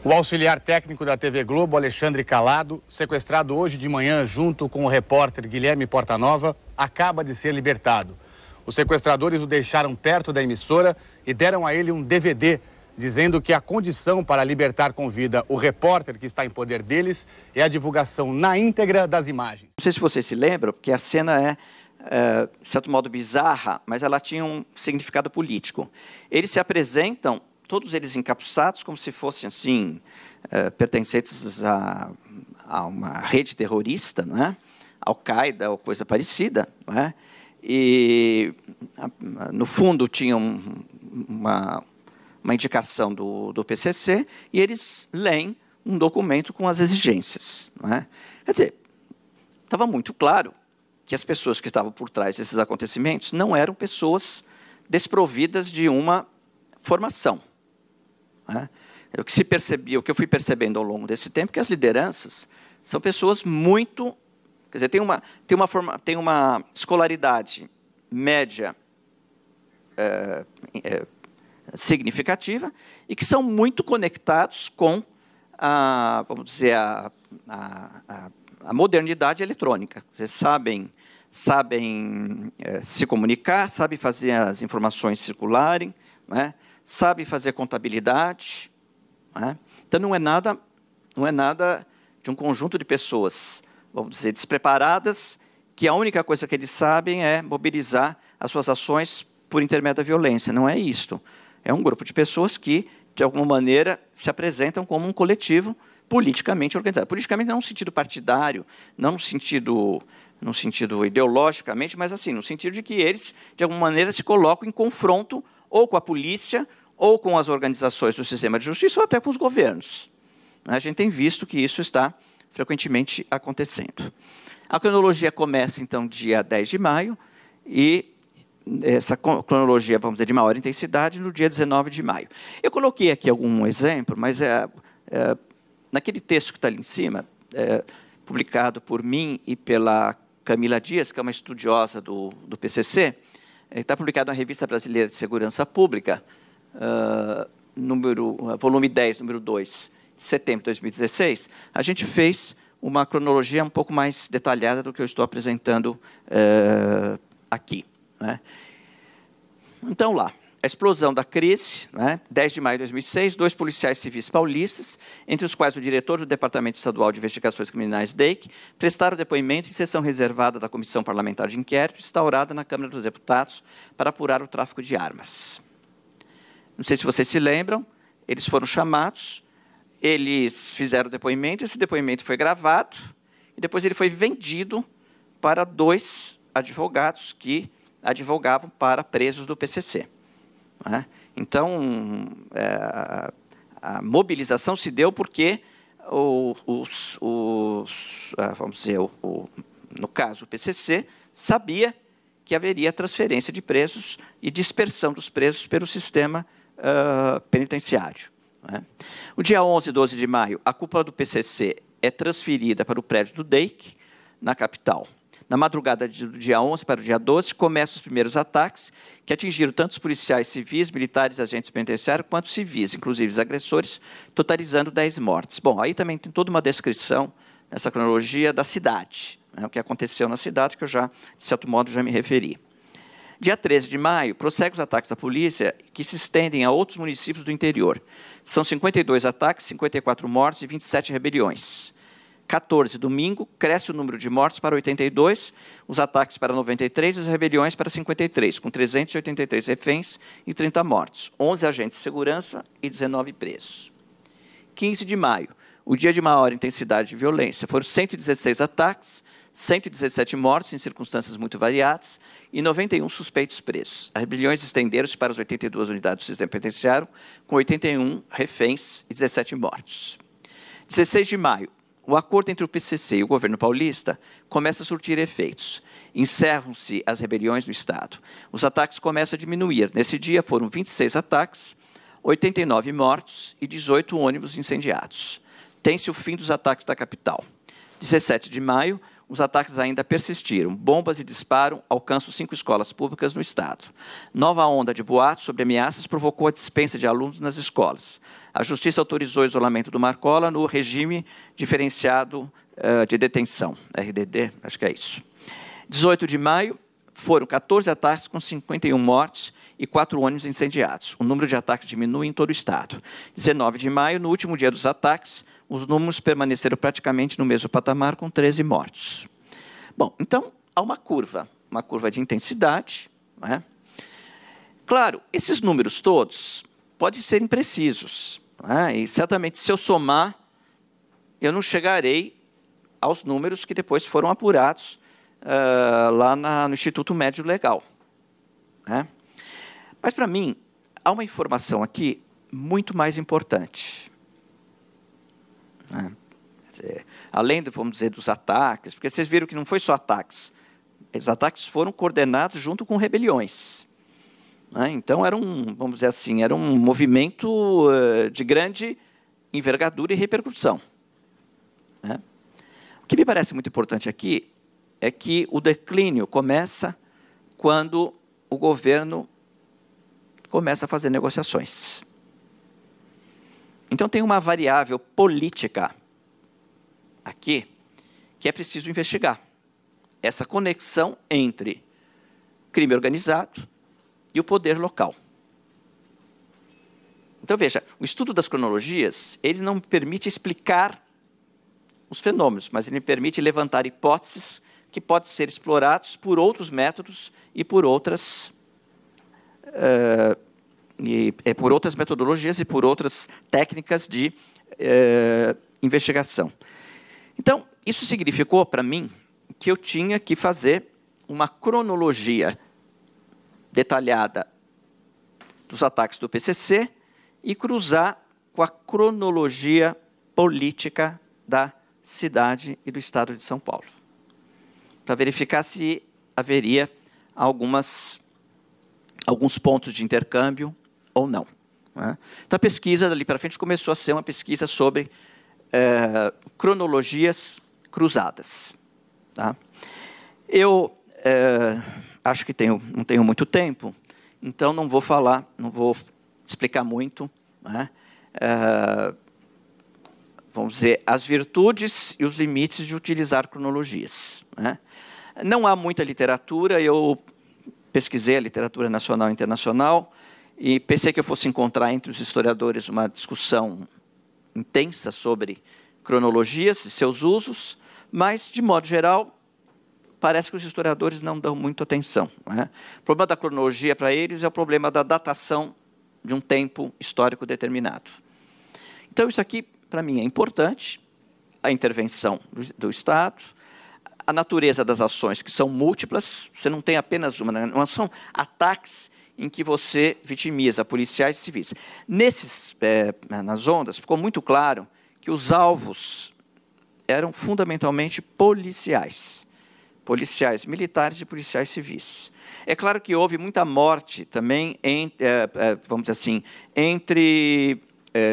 S3: O auxiliar técnico da TV Globo, Alexandre Calado, sequestrado hoje de manhã junto com o repórter Guilherme Portanova, acaba de ser libertado. Os sequestradores o deixaram perto da emissora e deram a ele um DVD, dizendo que a condição para libertar com vida o repórter que está em poder deles é a divulgação na íntegra das imagens.
S2: Não sei se vocês se lembram, porque a cena de certo modo, bizarra, mas ela tinha um significado político. Eles se apresentam, todos eles encapuçados, como se fossem assim, pertencentes a uma rede terrorista, não é? Al-Qaeda ou coisa parecida, não é? E, no fundo, tinha uma indicação do PCC, e eles leem um documento com as exigências. Não é? Quer dizer, estava muito claro que as pessoas que estavam por trás desses acontecimentos não eram pessoas desprovidas de uma formação. Não é? O que se percebia, o que eu fui percebendo ao longo desse tempo, é que as lideranças são pessoas muito... Quer dizer, tem uma escolaridade média significativa e que são muito conectados com vamos dizer, a modernidade eletrônica. Vocês sabem se comunicar, sabem fazer as informações circularem, não é? Sabem fazer contabilidade. Não é? Então, não é nada de um conjunto de pessoas, vamos dizer, despreparadas, que a única coisa que eles sabem é mobilizar as suas ações por intermédio da violência. Não é isto. É um grupo de pessoas que, de alguma maneira, se apresentam como um coletivo politicamente organizado. Politicamente não no sentido partidário, não no sentido ideologicamente, mas assim, no sentido de que eles, de alguma maneira, se colocam em confronto ou com a polícia, ou com as organizações do sistema de justiça, ou até com os governos. A gente tem visto que isso está frequentemente acontecendo. A cronologia começa, então, dia 10 de maio, e essa cronologia, vamos dizer, de maior intensidade, no dia 19 de maio. Eu coloquei aqui algum exemplo, mas naquele texto que está ali em cima, publicado por mim e pela Camila Dias, que é uma estudiosa do PCC, está publicado na Revista Brasileira de Segurança Pública, volume 10, número 2, setembro de 2016, a gente fez uma cronologia um pouco mais detalhada do que eu estou apresentando aqui. Né? Então, lá. explosão da crise, né, 10 de maio de 2006, 2 policiais civis paulistas, entre os quais o diretor do Departamento Estadual de Investigações Criminais, DEIC, prestaram depoimento em sessão reservada da Comissão Parlamentar de Inquérito, instaurada na Câmara dos Deputados para apurar o tráfico de armas. Não sei se vocês se lembram, eles foram chamados, eles fizeram o depoimento, esse depoimento foi gravado, e depois ele foi vendido para 2 advogados que advogavam para presos do PCC. Então, a mobilização se deu porque, vamos dizer, no caso, o PCC sabia que haveria transferência de presos e dispersão dos presos pelo sistema penitenciário. O dia 11 e 12 de maio, a cúpula do PCC é transferida para o prédio do DEIC, na capital. Na madrugada do dia 11 para o dia 12, começam os primeiros ataques, que atingiram tanto os policiais civis, militares, agentes penitenciários, quanto civis, inclusive os agressores, totalizando 10 mortes. Bom, aí também tem toda uma descrição, nessa cronologia, da cidade, o que aconteceu na cidade, que eu já, de certo modo, já me referi. Dia 13 de maio, prosseguem os ataques da polícia, que se estendem a outros municípios do interior. São 52 ataques, 54 mortes e 27 rebeliões. 14, domingo, cresce o número de mortes para 82, os ataques para 93 e as rebeliões para 53, com 383 reféns e 30 mortos, 11 agentes de segurança e 19 presos. 15 de maio, o dia de maior intensidade de violência, foram 116 ataques, 117 mortos em circunstâncias muito variadas e 91 suspeitos presos. As rebeliões estenderam-se para as 82 unidades do sistema penitenciário, com 81 reféns e 17 mortos. 16 de maio, o acordo entre o PCC e o governo paulista começa a surtir efeitos. Encerram-se as rebeliões no Estado. Os ataques começam a diminuir. Nesse dia foram 26 ataques, 89 mortos e 18 ônibus incendiados. Tem-se o fim dos ataques da capital. 17 de maio, os ataques ainda persistiram. Bombas e disparos alcançam 5 escolas públicas no Estado. Nova onda de boatos sobre ameaças provocou a dispensa de alunos nas escolas. A Justiça autorizou o isolamento do Marcola no regime diferenciado de detenção, RDD, acho que é isso. 18 de maio, foram 14 ataques com 51 mortes e 4 ônibus incendiados. O número de ataques diminui em todo o Estado. 19 de maio, no último dia dos ataques, os números permaneceram praticamente no mesmo patamar, com 13 mortos. Bom, então, há uma curva de intensidade. Não é? Claro, esses números todos podem ser imprecisos. Não é? E, certamente, se eu somar, eu não chegarei aos números que depois foram apurados lá no Instituto Médio Legal. Não é? Mas, para mim, há uma informação aqui muito mais importante. Além, vamos dizer, dos ataques, porque vocês viram que não foi só ataques, os ataques foram coordenados junto com rebeliões. Então, vamos dizer assim, era um movimento de grande envergadura e repercussão. O que me parece muito importante aqui é que o declínio começa quando o governo começa a fazer negociações. Então, tem uma variável política aqui que é preciso investigar. Essa conexão entre crime organizado e o poder local. Então, veja, o estudo das cronologias, ele não permite explicar os fenômenos, mas ele me permite levantar hipóteses que podem ser explorados por outros métodos e por outras por outras metodologias e por outras técnicas de investigação. Então, isso significou para mim que eu tinha que fazer uma cronologia detalhada dos ataques do PCC e cruzar com a cronologia política da cidade e do Estado de São Paulo, para verificar se haveria alguns pontos de intercâmbio ou não. Então, a pesquisa, dali para frente, começou a ser uma pesquisa sobre cronologias cruzadas. Tá? Eu acho que não tenho muito tempo, então não vou explicar muito, vamos dizer, as virtudes e os limites de utilizar cronologias. Não há muita literatura, eu pesquisei a literatura nacional e internacional, e pensei que eu fosse encontrar entre os historiadores uma discussão intensa sobre cronologias e seus usos, mas, de modo geral, parece que os historiadores não dão muito atenção, né? O problema da cronologia para eles é o problema da datação de um tempo histórico determinado. Então, isso aqui, para mim, é importante, a intervenção do Estado, a natureza das ações, que são múltiplas, você não tem apenas uma, não são ataques em que você vitimiza policiais e civis. Nas ondas, ficou muito claro que os alvos eram fundamentalmente policiais militares e policiais civis. É claro que houve muita morte também, vamos dizer assim, entre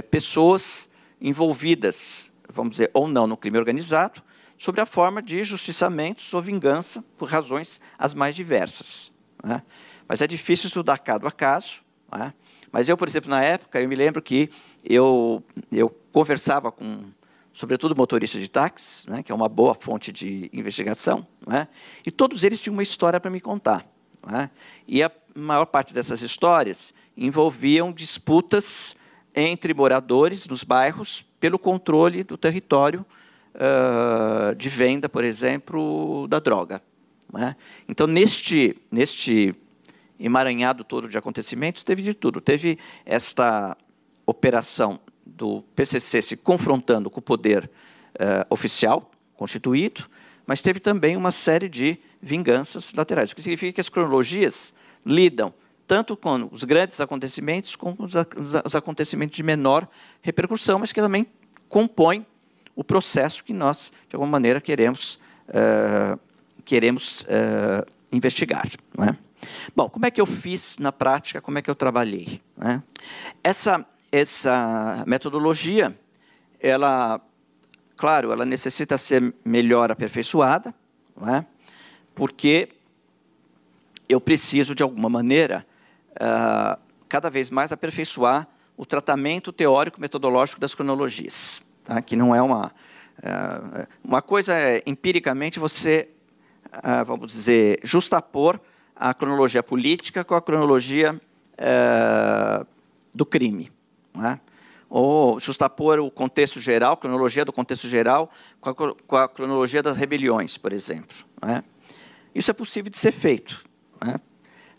S2: pessoas envolvidas, vamos dizer, ou não, no crime organizado, sobre a forma de justiçamentos ou vingança por razões as mais diversas, né? Mas é difícil estudar caso a caso, né? Mas eu, por exemplo, na época, eu me lembro que eu conversava com, sobretudo, motoristas de táxi, né, que é uma boa fonte de investigação, né, e todos eles tinham uma história para me contar, né, e a maior parte dessas histórias envolviam disputas entre moradores nos bairros pelo controle do território de venda, por exemplo, da droga, né. Então, neste emaranhado todo de acontecimentos, teve de tudo. Teve esta operação do PCC se confrontando com o poder oficial constituído, mas teve também uma série de vinganças laterais, o que significa que as cronologias lidam tanto com os grandes acontecimentos como os acontecimentos de menor repercussão, mas que também compõem o processo que nós, de alguma maneira, queremos investigar, não é? Bom, como é que eu fiz na prática, como é que eu trabalhei, né? Essa metodologia, claro, ela necessita ser melhor aperfeiçoada, não é? Porque eu preciso, de alguma maneira, cada vez mais aperfeiçoar o tratamento teórico-metodológico das cronologias, tá? Que não é uma coisa, empiricamente, você, vamos dizer, justapor a cronologia política com a cronologia do crime, não é? Ou justapor o contexto geral, a cronologia do contexto geral, com a cronologia das rebeliões, por exemplo, não é? Isso é possível de ser feito, não é?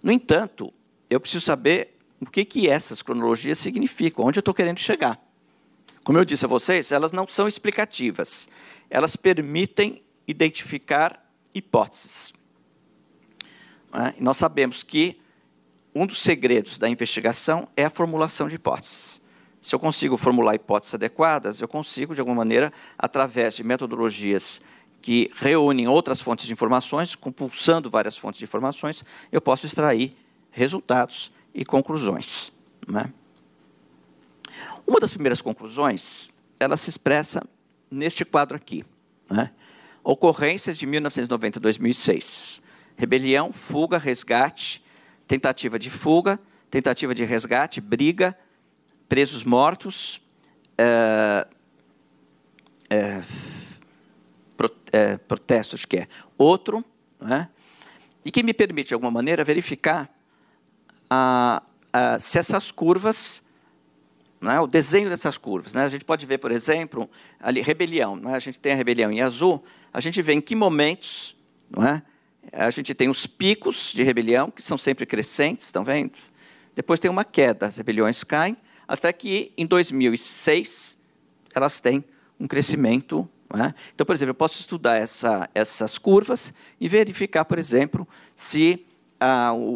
S2: No entanto, eu preciso saber o que essas cronologias significam, onde eu estou querendo chegar. Como eu disse a vocês, elas não são explicativas, elas permitem identificar hipóteses. E nós sabemos que um dos segredos da investigação é a formulação de hipóteses. Se eu consigo formular hipóteses adequadas, eu consigo, de alguma maneira, através de metodologias que reúnem outras fontes de informações, compulsando várias fontes de informações, eu posso extrair resultados e conclusões, não é? Uma das primeiras conclusões, ela se expressa neste quadro aqui, né? Ocorrências de 1990 a 2006. Rebelião, fuga, resgate, tentativa de fuga, tentativa de resgate, briga, presos mortos, protesto, acho que é outro, né? E que me permite, de alguma maneira, verificar se essas curvas, né, o desenho dessas curvas, né? A gente pode ver, por exemplo, ali, rebelião, né? A gente tem a rebelião em azul, a gente vê em que momentos, não é? A gente tem os picos de rebelião, que são sempre crescentes, estão vendo? Depois tem uma queda, as rebeliões caem, até que, em 2006, elas têm um crescimento, não é? Então, por exemplo, eu posso estudar essas curvas e verificar, por exemplo, se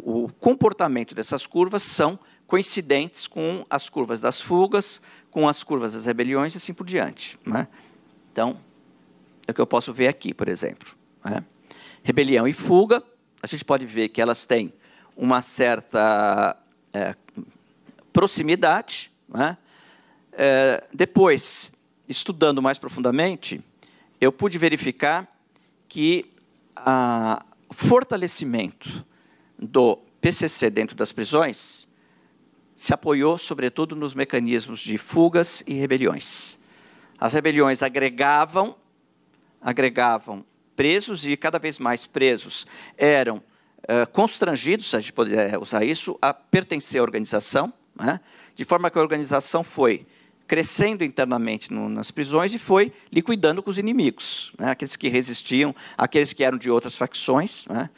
S2: o comportamento dessas curvas são coincidentes com as curvas das fugas, com as curvas das rebeliões e assim por diante, não é? Então, é o que eu posso ver aqui, por exemplo, não é? Rebelião e fuga, a gente pode ver que elas têm uma certa proximidade, não é? Depois, estudando mais profundamente, eu pude verificar que o fortalecimento do PCC dentro das prisões se apoiou, sobretudo, nos mecanismos de fugas e rebeliões. As rebeliões agregavam presos, e cada vez mais presos eram constrangidos, se a gente poder usar isso, a pertencer à organização, né, de forma que a organização foi crescendo internamente nas prisões e foi liquidando com os inimigos, né, aqueles que resistiam, aqueles que eram de outras facções. Né.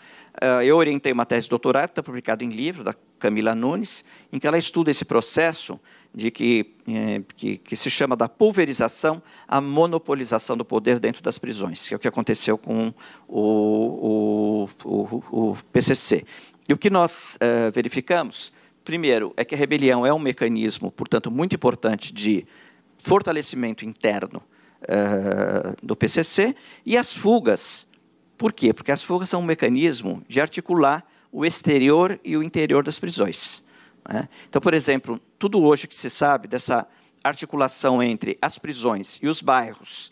S2: Eu orientei uma tese de doutorado, que está publicada em livro, da Camila Nunes, em que ela estuda esse processo de que se chama da pulverização, a monopolização do poder dentro das prisões, que é o que aconteceu com o PCC. E o que nós verificamos, primeiro, é que a rebelião é um mecanismo, portanto, muito importante de fortalecimento interno do PCC, e as fugas, por quê? Porque as fugas são um mecanismo de articular o exterior e o interior das prisões. Então, por exemplo, tudo hoje que se sabe dessa articulação entre as prisões e os bairros,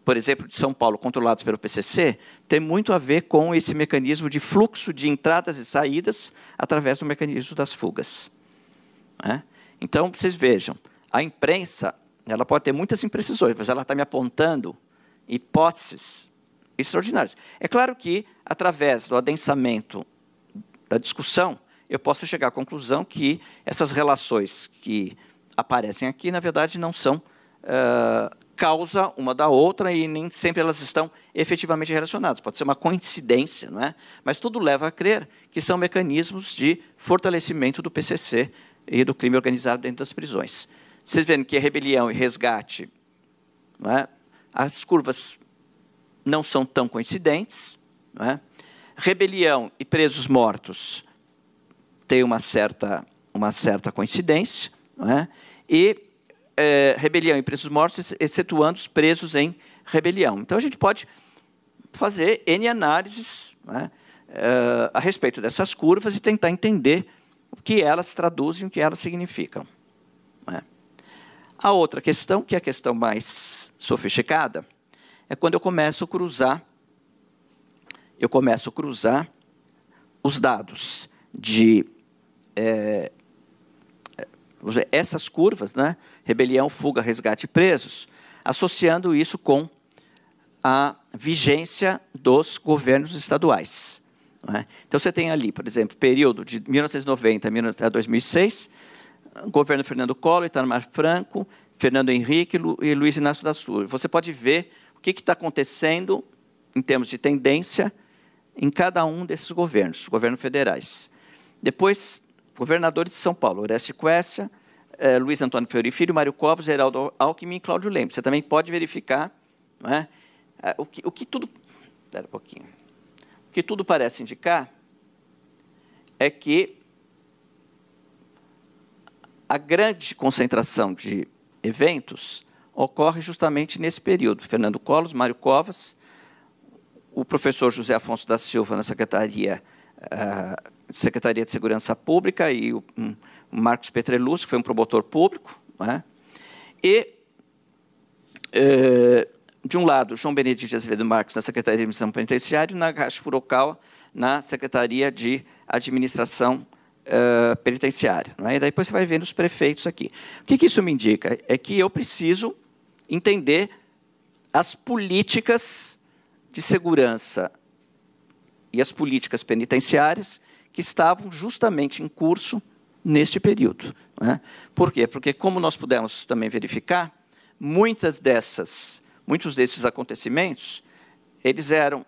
S2: por exemplo, de São Paulo, controlados pelo PCC, tem muito a ver com esse mecanismo de fluxo de entradas e saídas através do mecanismo das fugas. Então, vocês vejam, a imprensa ela pode ter muitas imprecisões, mas ela está me apontando hipóteses extraordinárias. É claro que, através do adensamento da discussão, eu posso chegar à conclusão que essas relações que aparecem aqui, na verdade, não são causa uma da outra e nem sempre elas estão efetivamente relacionadas. Pode ser uma coincidência, não é? Mas tudo leva a crer que são mecanismos de fortalecimento do PCC e do crime organizado dentro das prisões. Vocês veem que a rebelião e resgate, não é? As curvas não são tão coincidentes. Não é? Rebelião e presos mortos tem uma certa coincidência, não é? E rebelião e presos mortos, excetuando os presos em rebelião. Então, a gente pode fazer N análises, não é? A respeito dessas curvas e tentar entender o que elas traduzem, o que elas significam. Não é? A outra questão, que é a questão mais sofisticada, é quando eu começo a cruzar os dados de essas curvas, né, rebelião, fuga, resgate e presos, associando isso com a vigência dos governos estaduais. Né? Então, você tem ali, por exemplo, período de 1990 a 2006, governo Fernando Collor, Itamar Franco, Fernando Henrique e Luiz Inácio da Silva. Você pode ver o que está acontecendo em termos de tendência em cada um desses governos federais. Depois, governadores de São Paulo, Oreste Quércia, Luiz Antônio Fiori Filho, Mário Covas, Geraldo Alckmin e Cláudio Lemos. Você também pode verificar, não é, o que tudo... Espera um pouquinho. O que tudo parece indicar é que a grande concentração de eventos ocorre justamente nesse período. Fernando Collor, Mário Covas, o professor José Afonso da Silva na Secretaria de Segurança Pública e o Marcos Petrelucci, que foi um promotor público. Não é? E, de um lado, João Benedito Azevedo Marques na Secretaria de Administração Penitenciária e Nagashi Furukawa na Secretaria de Administração Penitenciária. Não é? E daí depois você vai vendo os prefeitos aqui. O que isso me indica? É que eu preciso entender as políticas de segurança e as políticas penitenciárias que estavam justamente em curso neste período. Não é? Por quê? Porque, como nós pudemos também verificar, muitos desses acontecimentos eles eram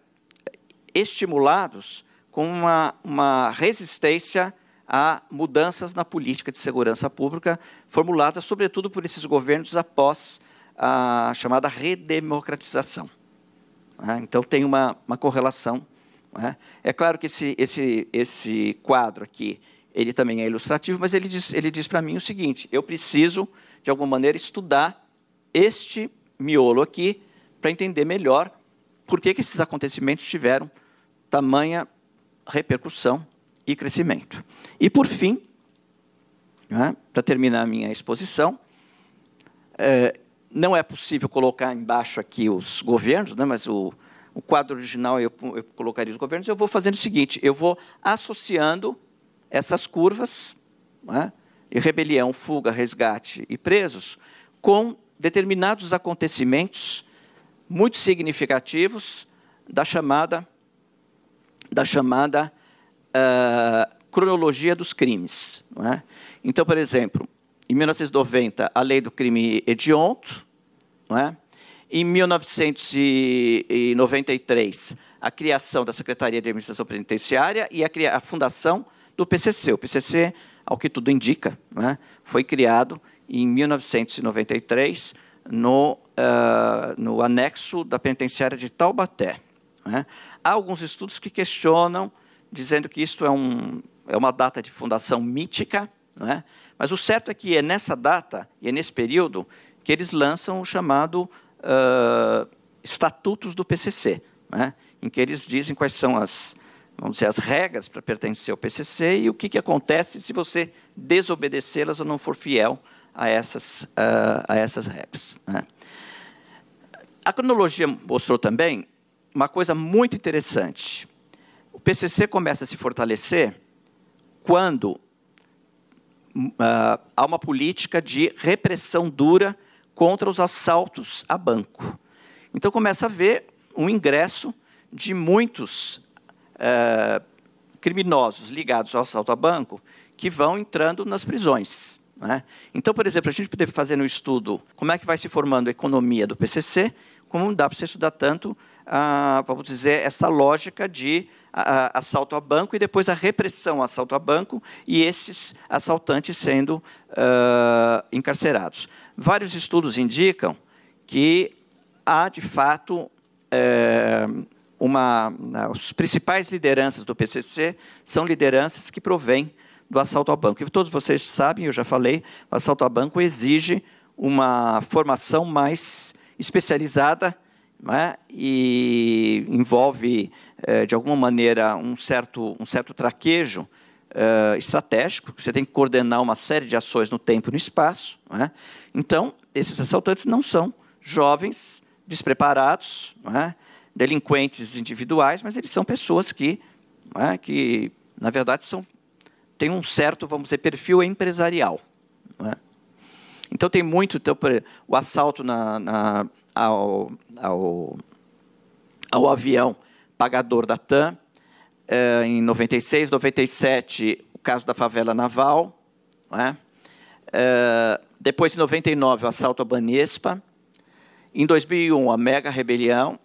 S2: estimulados com uma resistência a mudanças na política de segurança pública, formuladas, sobretudo, por esses governos após a chamada redemocratização. Então, tem uma correlação. É claro que esse quadro aqui ele também é ilustrativo, mas ele diz para mim o seguinte: eu preciso, de alguma maneira, estudar este miolo aqui para entender melhor por que esses acontecimentos tiveram tamanha repercussão e crescimento. E, por fim, para terminar a minha exposição, não é possível colocar embaixo aqui os governos, mas o quadro original eu colocaria os governos. Eu vou fazendo o seguinte: eu vou associando essas curvas, de rebelião, fuga, resgate e presos, com determinados acontecimentos muito significativos da chamada cronologia dos crimes. Não é? Então, por exemplo, em 1990, a lei do crime hediondo. Não é? Em 1993, a criação da Secretaria de Administração Penitenciária e a fundação do PCC. O PCC, ao que tudo indica, não é? Foi criado em 1993 no anexo da penitenciária de Taubaté. Não é? Há alguns estudos que questionam, dizendo que isto é uma data de fundação mítica, não é? Mas o certo é que é nessa data e é nesse período que eles lançam o chamado estatutos do PCC, né, em que eles dizem quais são as regras para pertencer ao PCC e o que acontece se você desobedecê-las ou não for fiel a essas regras. Né. A cronologia mostrou também uma coisa muito interessante. O PCC começa a se fortalecer quando há uma política de repressão dura contra os assaltos a banco. Então, começa a haver um ingresso de muitos criminosos ligados ao assalto a banco que vão entrando nas prisões. Né? Então, por exemplo, a gente poderia fazer no estudo como é que vai se formando a economia do PCC, como dá para você estudar tanto, vamos dizer, essa lógica de assalto a banco e depois a repressão ao assalto a banco e esses assaltantes sendo encarcerados. Vários estudos indicam que há, de fato, as principais lideranças do PCC são lideranças que provêm do assalto a banco. E todos vocês sabem, eu já falei, o assalto a banco exige uma formação mais especializada, né, e envolve, de alguma maneira, um certo traquejo estratégico. Você tem que coordenar uma série de ações no tempo e no espaço. Né? Então, esses assaltantes não são jovens, despreparados, né, delinquentes individuais, mas eles são pessoas que na verdade, têm um certo, vamos dizer, perfil empresarial. Né? Então, tem muito o assalto ao avião pagador da TAM, em 96, 97, o caso da favela naval. Né? Depois, em 99, o assalto a Banespa. Em 2001, a mega rebelião,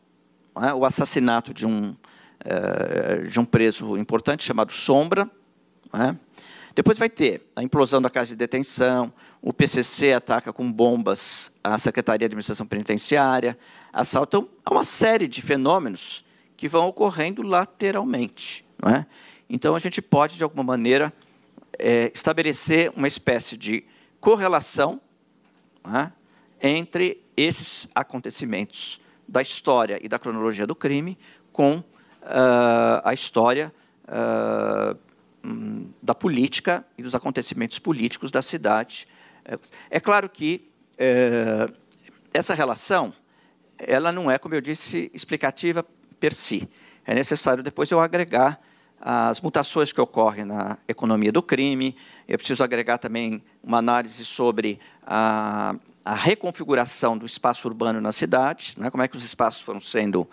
S2: né? O assassinato de um preso importante chamado Sombra. Né? Depois vai ter a implosão da casa de detenção, o PCC ataca com bombas a Secretaria de Administração Penitenciária, assaltam a uma série de fenômenos que vão ocorrendo lateralmente. Não é? Então, a gente pode, de alguma maneira, estabelecer uma espécie de correlação, né, entre esses acontecimentos da história e da cronologia do crime com a história da política e dos acontecimentos políticos da cidade. É claro que essa relação ela não é, como eu disse, explicativa per si. É necessário depois eu agregar as mutações que ocorrem na economia do crime. Eu preciso agregar também uma análise sobre a reconfiguração do espaço urbano na cidade, né? Como é que os espaços foram sendo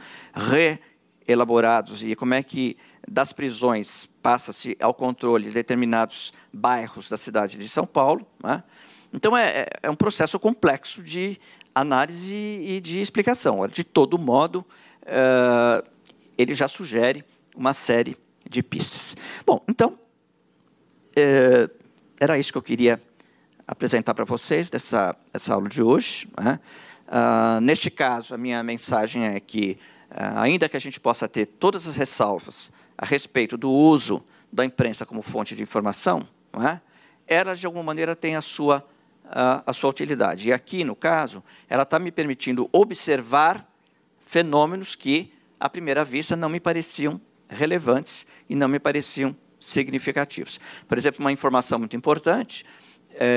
S2: reelaborados e como é que das prisões passa-se ao controle de determinados bairros da cidade de São Paulo. Né? Então, é um processo complexo de análise e de explicação. De todo modo, ele já sugere uma série de pistas. Bom, então, era isso que eu queria apresentar para vocês dessa aula de hoje. Né? Neste caso, a minha mensagem é que, ainda que a gente possa ter todas as ressalvas a respeito do uso da imprensa como fonte de informação, não é? Ela, de alguma maneira, tem a sua utilidade. E aqui, no caso, ela está me permitindo observar fenômenos que, à primeira vista, não me pareciam relevantes e não me pareciam significativos. Por exemplo, uma informação muito importante,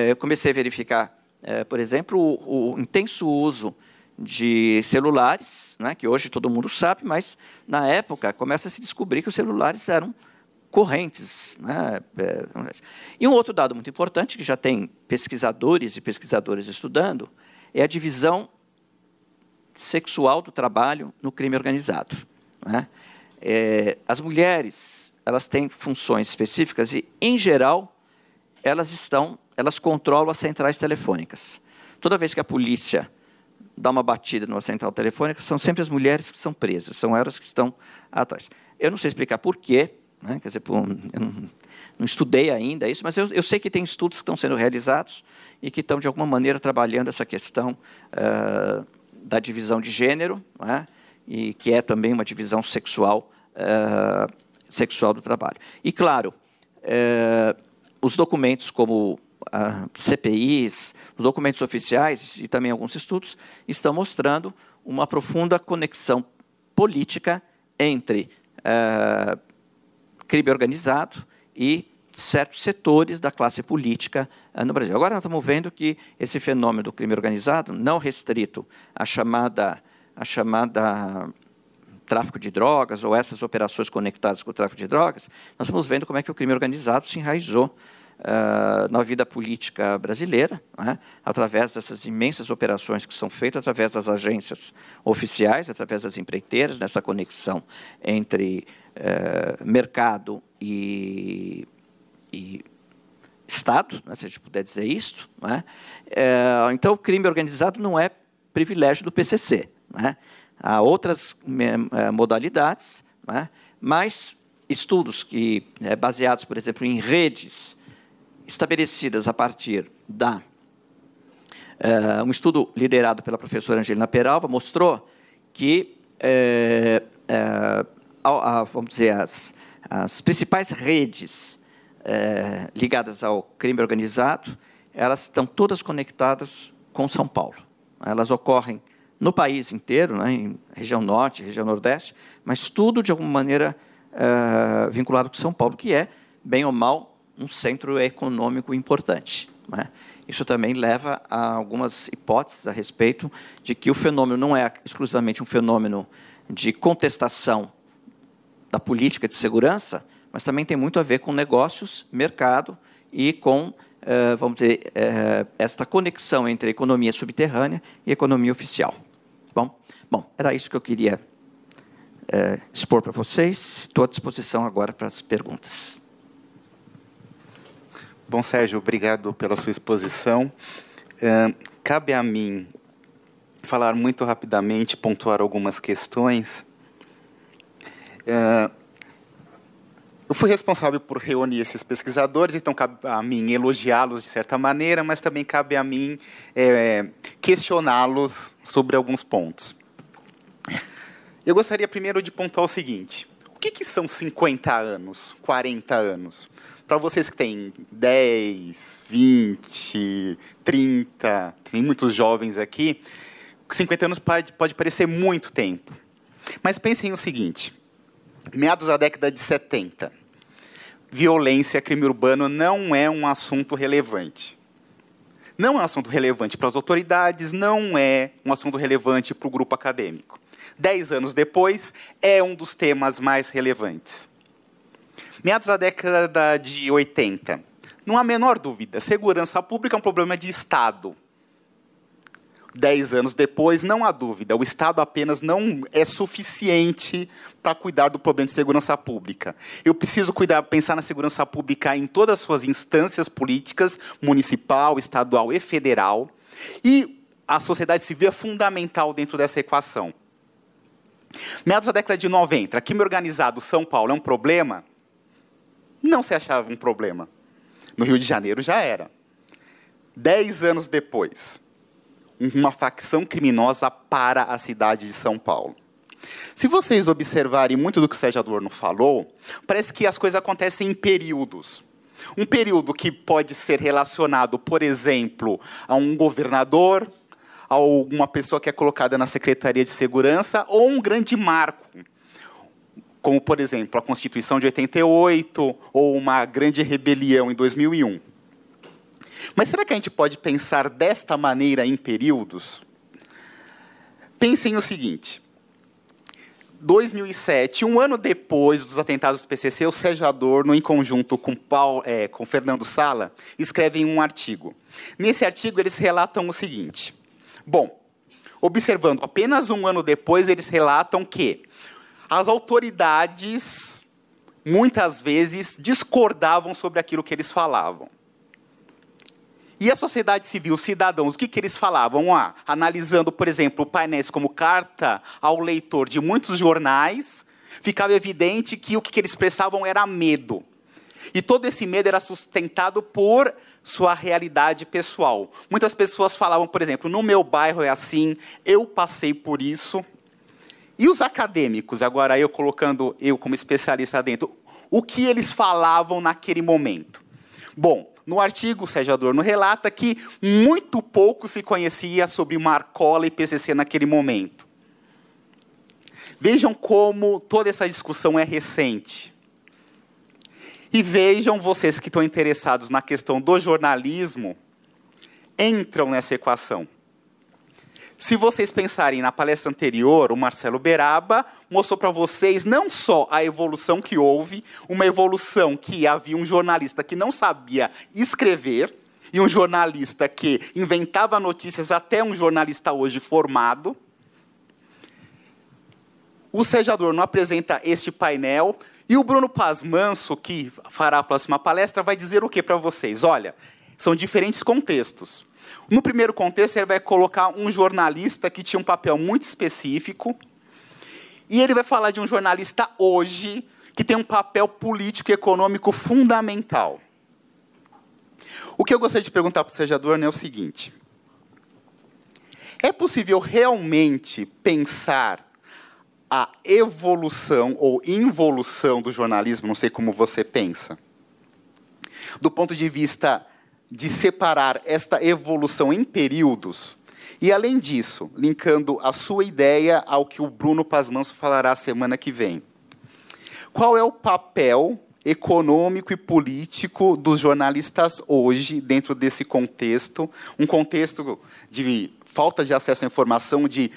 S2: eu comecei a verificar, por exemplo, o intenso uso de celulares, né, que hoje todo mundo sabe, mas, na época, começa a se descobrir que os celulares eram correntes. Né? E um outro dado muito importante, que já tem pesquisadores e pesquisadoras estudando, é a divisão sexual do trabalho no crime organizado. Né? As mulheres elas têm funções específicas e, em geral, elas controlam as centrais telefônicas. Toda vez que a polícia dá uma batida numa central telefônica, são sempre as mulheres que são presas, são elas que estão atrás. Eu não sei explicar por quê, né? Quer dizer, eu não estudei ainda isso, mas eu sei que tem estudos que estão sendo realizados e que estão, de alguma maneira, trabalhando essa questão da divisão de gênero, né? E que é também uma divisão sexual do trabalho. E, claro, os documentos como CPIs, os documentos oficiais e também alguns estudos estão mostrando uma profunda conexão política entre crime organizado e certos setores da classe política no Brasil. Agora nós estamos vendo que esse fenômeno do crime organizado, não restrito à chamada tráfico de drogas ou essas operações conectadas com o tráfico de drogas, nós estamos vendo como é que o crime organizado se enraizou na vida política brasileira, né, através dessas imensas operações que são feitas, através das agências oficiais, através das empreiteiras, nessa conexão entre mercado e Estado, né, se a gente puder dizer isto. Né. Então, o crime organizado não é privilégio do PCC. Né. Há outras modalidades, né, mas estudos que, baseados, por exemplo, em redes estabelecidas a partir um estudo liderado pela professora Angelina Peralva, mostrou que, vamos dizer, as principais redes ligadas ao crime organizado, elas estão todas conectadas com São Paulo. Elas ocorrem no país inteiro, né, em região norte, região nordeste, mas tudo, de alguma maneira, vinculado com São Paulo, que é, bem ou mal, um centro econômico importante. Né? Isso também leva a algumas hipóteses a respeito de que o fenômeno não é exclusivamente um fenômeno de contestação da política de segurança, mas também tem muito a ver com negócios, mercado e com, vamos dizer, esta conexão entre a economia subterrânea e a economia oficial. Bom, era isso que eu queria expor para vocês. Estou à disposição agora para as perguntas.
S1: Bom, Sérgio, obrigado pela sua exposição. Cabe a mim falar muito rapidamente, pontuar algumas questões. Eu fui responsável por reunir esses pesquisadores, então cabe a mim elogiá-los de certa maneira, mas também cabe a mim questioná-los sobre alguns pontos. Eu gostaria primeiro de pontuar o seguinte: o que são 50 anos, 40 anos? Para vocês que têm 10, 20, 30, tem muitos jovens aqui, 50 anos pode parecer muito tempo. Mas pensem o seguinte: meados da década de 70, violência, crime urbano não é um assunto relevante. Não é um assunto relevante para as autoridades, não é um assunto relevante para o grupo acadêmico. 10 anos depois, é um dos temas mais relevantes. Meados da década de 80, não há a menor dúvida, segurança pública é um problema de Estado. 10 anos depois, não há dúvida, o Estado apenas não é suficiente para cuidar do problema de segurança pública. Eu preciso pensar na segurança pública em todas as suas instâncias políticas, municipal, estadual e federal, e a sociedade civil é fundamental dentro dessa equação. Meados da década de 90, crime organizado, São Paulo é um problema? Não se achava um problema. No Rio de Janeiro já era. 10 anos depois, uma facção criminosa para a cidade de São Paulo. Se vocês observarem muito do que o Sérgio Adorno falou, parece que as coisas acontecem em períodos. Um período que pode ser relacionado, por exemplo, a um governador, a alguma pessoa que é colocada na Secretaria de Segurança, ou um grande marco, como, por exemplo, a Constituição de 88, ou uma grande rebelião em 2001. Mas será que a gente pode pensar desta maneira em períodos? Pensem o seguinte: 2007, um ano depois dos atentados do PCC, o Sérgio Adorno, em conjunto com Fernando Sala, escrevem um artigo. Nesse artigo, eles relatam o seguinte. Bom, observando apenas um ano depois, eles relatam que as autoridades muitas vezes, discordavam sobre aquilo que eles falavam. E a sociedade civil, os cidadãos, o que eles falavam? Analisando, por exemplo, painéis como carta ao leitor de muitos jornais, ficava evidente que o que eles expressavam era medo. E todo esse medo era sustentado por sua realidade pessoal. Muitas pessoas falavam, por exemplo, no meu bairro é assim, eu passei por isso. E os acadêmicos, agora eu colocando eu como especialista dentro, o que eles falavam naquele momento? Bom, no artigo, Sérgio Adorno relata que muito pouco se conhecia sobre Marcola e PCC naquele momento. Vejam como toda essa discussão é recente. E vejam, vocês que estão interessados na questão do jornalismo, entram nessa equação. Se vocês pensarem na palestra anterior, o Marcelo Beraba mostrou para vocês não só a evolução que houve, uma evolução que havia um jornalista que não sabia escrever, e um jornalista que inventava notícias, até um jornalista hoje formado. O Sérgio Adorno apresenta este painel, e o Bruno Paz Manso, que fará a próxima palestra, vai dizer o que para vocês? Olha, são diferentes contextos. No primeiro contexto, ele vai colocar um jornalista que tinha um papel muito específico, e ele vai falar de um jornalista hoje que tem um papel político e econômico fundamental. O que eu gostaria de perguntar para o Sérgio Adorno é o seguinte: é possível realmente pensar a evolução ou involução do jornalismo, não sei como você pensa, do ponto de vista de separar esta evolução em períodos, e, além disso, linkando a sua ideia ao que o Bruno Paz Manso falará semana que vem. Qual é o papel econômico e político dos jornalistas hoje, dentro desse contexto, um contexto de falta de acesso à informação, de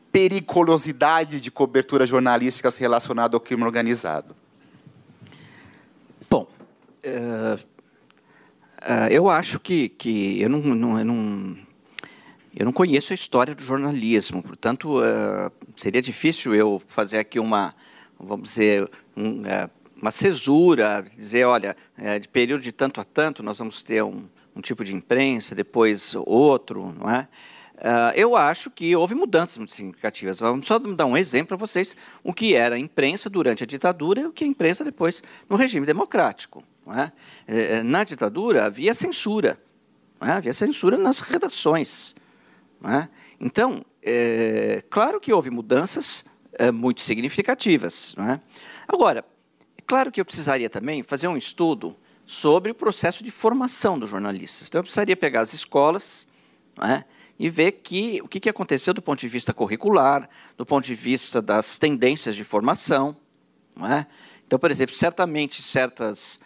S1: periculosidade de cobertura jornalísticas relacionada ao crime organizado?
S2: Bom, eu acho que eu não conheço a história do jornalismo, portanto, seria difícil eu fazer aqui vamos dizer, uma cesura, dizer, olha, de período de tanto a tanto nós vamos ter um tipo de imprensa, depois outro, não é? Eu acho que houve mudanças muito significativas. Vamos só dar um exemplo para vocês, o que era a imprensa durante a ditadura e o que é a imprensa depois no regime democrático. Não é? Na ditadura havia censura, não é? Havia censura nas redações. Não é? Então, claro que houve mudanças muito significativas. Não é? Agora, é claro que eu precisaria também fazer um estudo sobre o processo de formação dos jornalistas. Então, eu precisaria pegar as escolas, não é? E ver o que aconteceu do ponto de vista curricular, do ponto de vista das tendências de formação. Não é? Então, por exemplo, certamente certos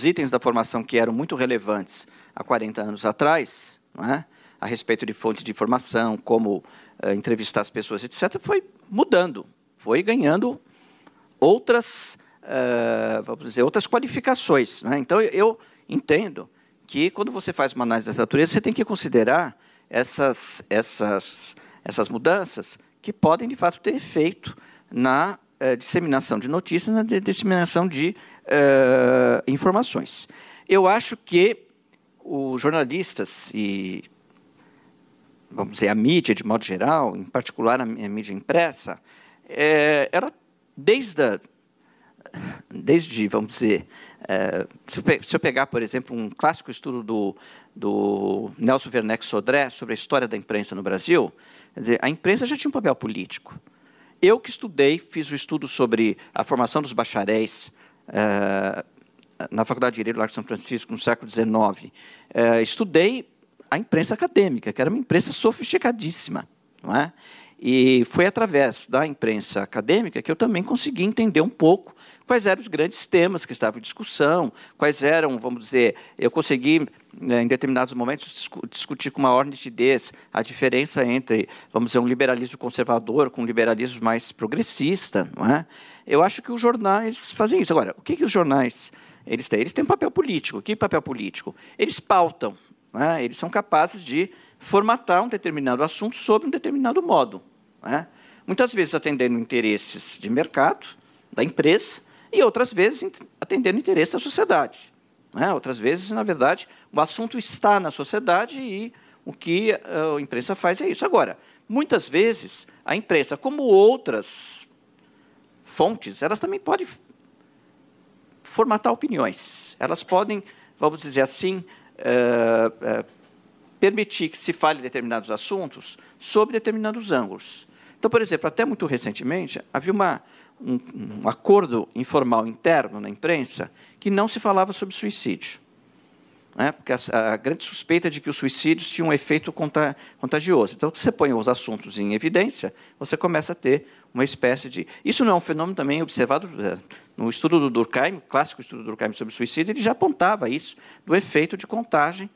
S2: itens da formação que eram muito relevantes há 40 anos atrás, não é? A respeito de fonte de informação, como entrevistar as pessoas, etc., foi mudando, foi ganhando outras, vamos dizer, outras qualificações. Não é? Então, eu entendo que, quando você faz uma análise dessa natureza, você tem que considerar essas mudanças que podem, de fato, ter efeito na disseminação de notícias, na disseminação de informações. Eu acho que os jornalistas e, vamos dizer, a mídia, de modo geral, em particular a mídia impressa, era desde, vamos dizer, se eu pegar, por exemplo, um clássico estudo do Nelson Werneck Sodré sobre a história da imprensa no Brasil, quer dizer, a imprensa já tinha um papel político. Eu que estudei, fiz o estudo sobre a formação dos bacharéis na Faculdade de Direito do Largo de São Francisco, no século XIX. Estudei a imprensa acadêmica, que era uma imprensa sofisticadíssima, não é? E foi através da imprensa acadêmica que eu também consegui entender um pouco quais eram os grandes temas que estavam em discussão, quais eram, vamos dizer, eu consegui, em determinados momentos, discutir com maior nitidez a diferença entre, vamos dizer, um liberalismo conservador com um liberalismo mais progressista. Não é? Eu acho que os jornais fazem isso. Agora, o que os jornais eles têm? Eles têm um papel político. Que papel político? Eles pautam. Não é? Eles são capazes de formatar um determinado assunto sob um determinado modo. Não é? Muitas vezes atendendo interesses de mercado, da empresa e outras vezes atendendo o interesse da sociedade. Né? Outras vezes, na verdade, o assunto está na sociedade e o que a imprensa faz é isso. Agora, muitas vezes, a imprensa, como outras fontes, elas também podem formatar opiniões. Elas podem, vamos dizer assim, permitir que se fale determinados assuntos sob determinados ângulos. Então, por exemplo, até muito recentemente, havia um acordo informal interno na imprensa que não se falava sobre suicídio. Porque a grande suspeita é de que os suicídios tinham um efeito contagioso. Então, se você põe os assuntos em evidência, você começa a ter uma espécie de... Isso não é um fenômeno também observado no estudo do Durkheim, o clássico estudo do Durkheim sobre suicídio, ele já apontava isso, do efeito de contagem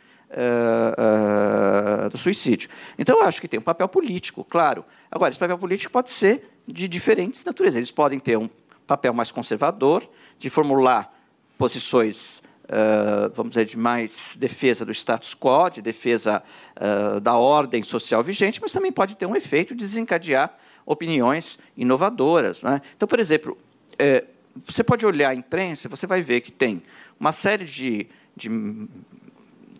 S2: do suicídio. Então, eu acho que tem um papel político, claro. Agora, esse papel político pode ser de diferentes naturezas. Eles podem ter um papel mais conservador, de formular posições, vamos dizer, de mais defesa do status quo, de defesa da ordem social vigente, mas também pode ter um efeito de desencadear opiniões inovadoras. Né? Então, por exemplo, você pode olhar a imprensa, você vai ver que tem uma série de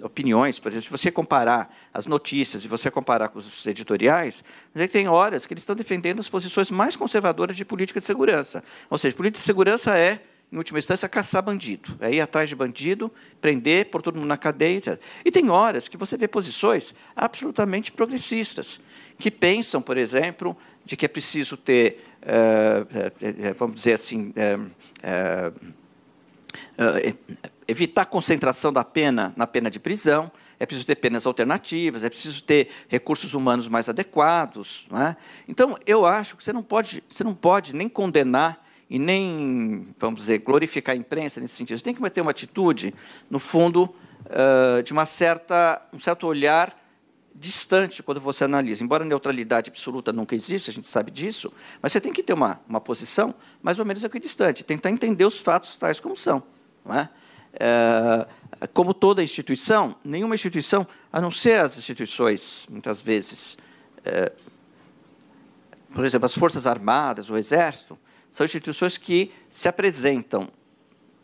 S2: opiniões. Por exemplo, se você comparar as notícias e você comparar com os editoriais, tem horas que eles estão defendendo as posições mais conservadoras de política de segurança. Ou seja, política de segurança é, em última instância, caçar bandido, é ir atrás de bandido, prender, pôr todo mundo na cadeia, etc. E tem horas que você vê posições absolutamente progressistas, que pensam, por exemplo, de que é preciso ter, vamos dizer assim, evitar a concentração da pena na pena de prisão, é preciso ter penas alternativas, é preciso ter recursos humanos mais adequados. Não é? Então, eu acho que você não pode nem condenar e nem, vamos dizer, glorificar a imprensa nesse sentido. Você tem que ter uma atitude, no fundo, de um certo olhar distante quando você analisa. Embora a neutralidade absoluta nunca exista, a gente sabe disso, mas você tem que ter uma posição mais ou menos equidistante, tentar entender os fatos tais como são. Não é? Como toda instituição, nenhuma instituição, a não ser as instituições, muitas vezes, por exemplo, as Forças Armadas, o Exército, são instituições que se apresentam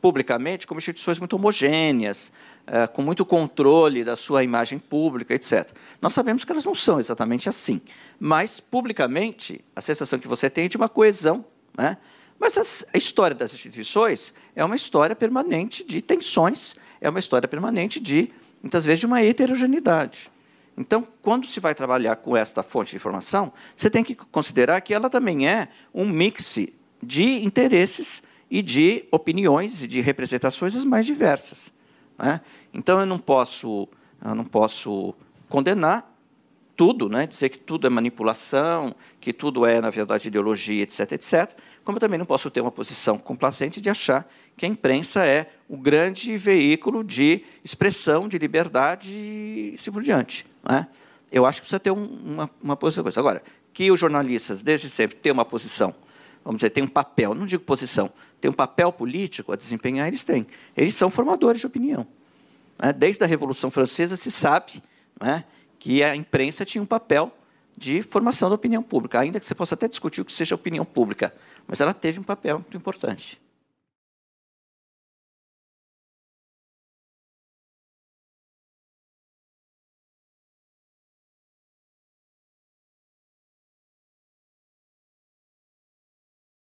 S2: publicamente como instituições muito homogêneas, com muito controle da sua imagem pública, etc. Nós sabemos que elas não são exatamente assim, mas, publicamente, a sensação que você tem é de uma coesão, né? Mas a história das instituições é uma história permanente de tensões, é uma história permanente muitas vezes, de uma heterogeneidade. Então, quando se vai trabalhar com esta fonte de informação, você tem que considerar que ela também é um mix de interesses e de opiniões e de representações as mais diversas. Né? Então, eu não posso condenar tudo, né? Dizer que tudo é manipulação, que tudo é, na verdade, ideologia, etc., etc., como eu também não posso ter uma posição complacente de achar que a imprensa é o grande veículo de expressão, de liberdade e assim por diante. Né? Eu acho que precisa ter uma posição. Agora, que os jornalistas, desde sempre, têm uma posição, vamos dizer, têm um papel, não digo posição, têm um papel político a desempenhar, eles têm. Eles são formadores de opinião. Né? Desde a Revolução Francesa se sabe, né, que a imprensa tinha um papel de formação da opinião pública, ainda que você possa até discutir o que seja opinião pública, mas ela teve um papel muito importante.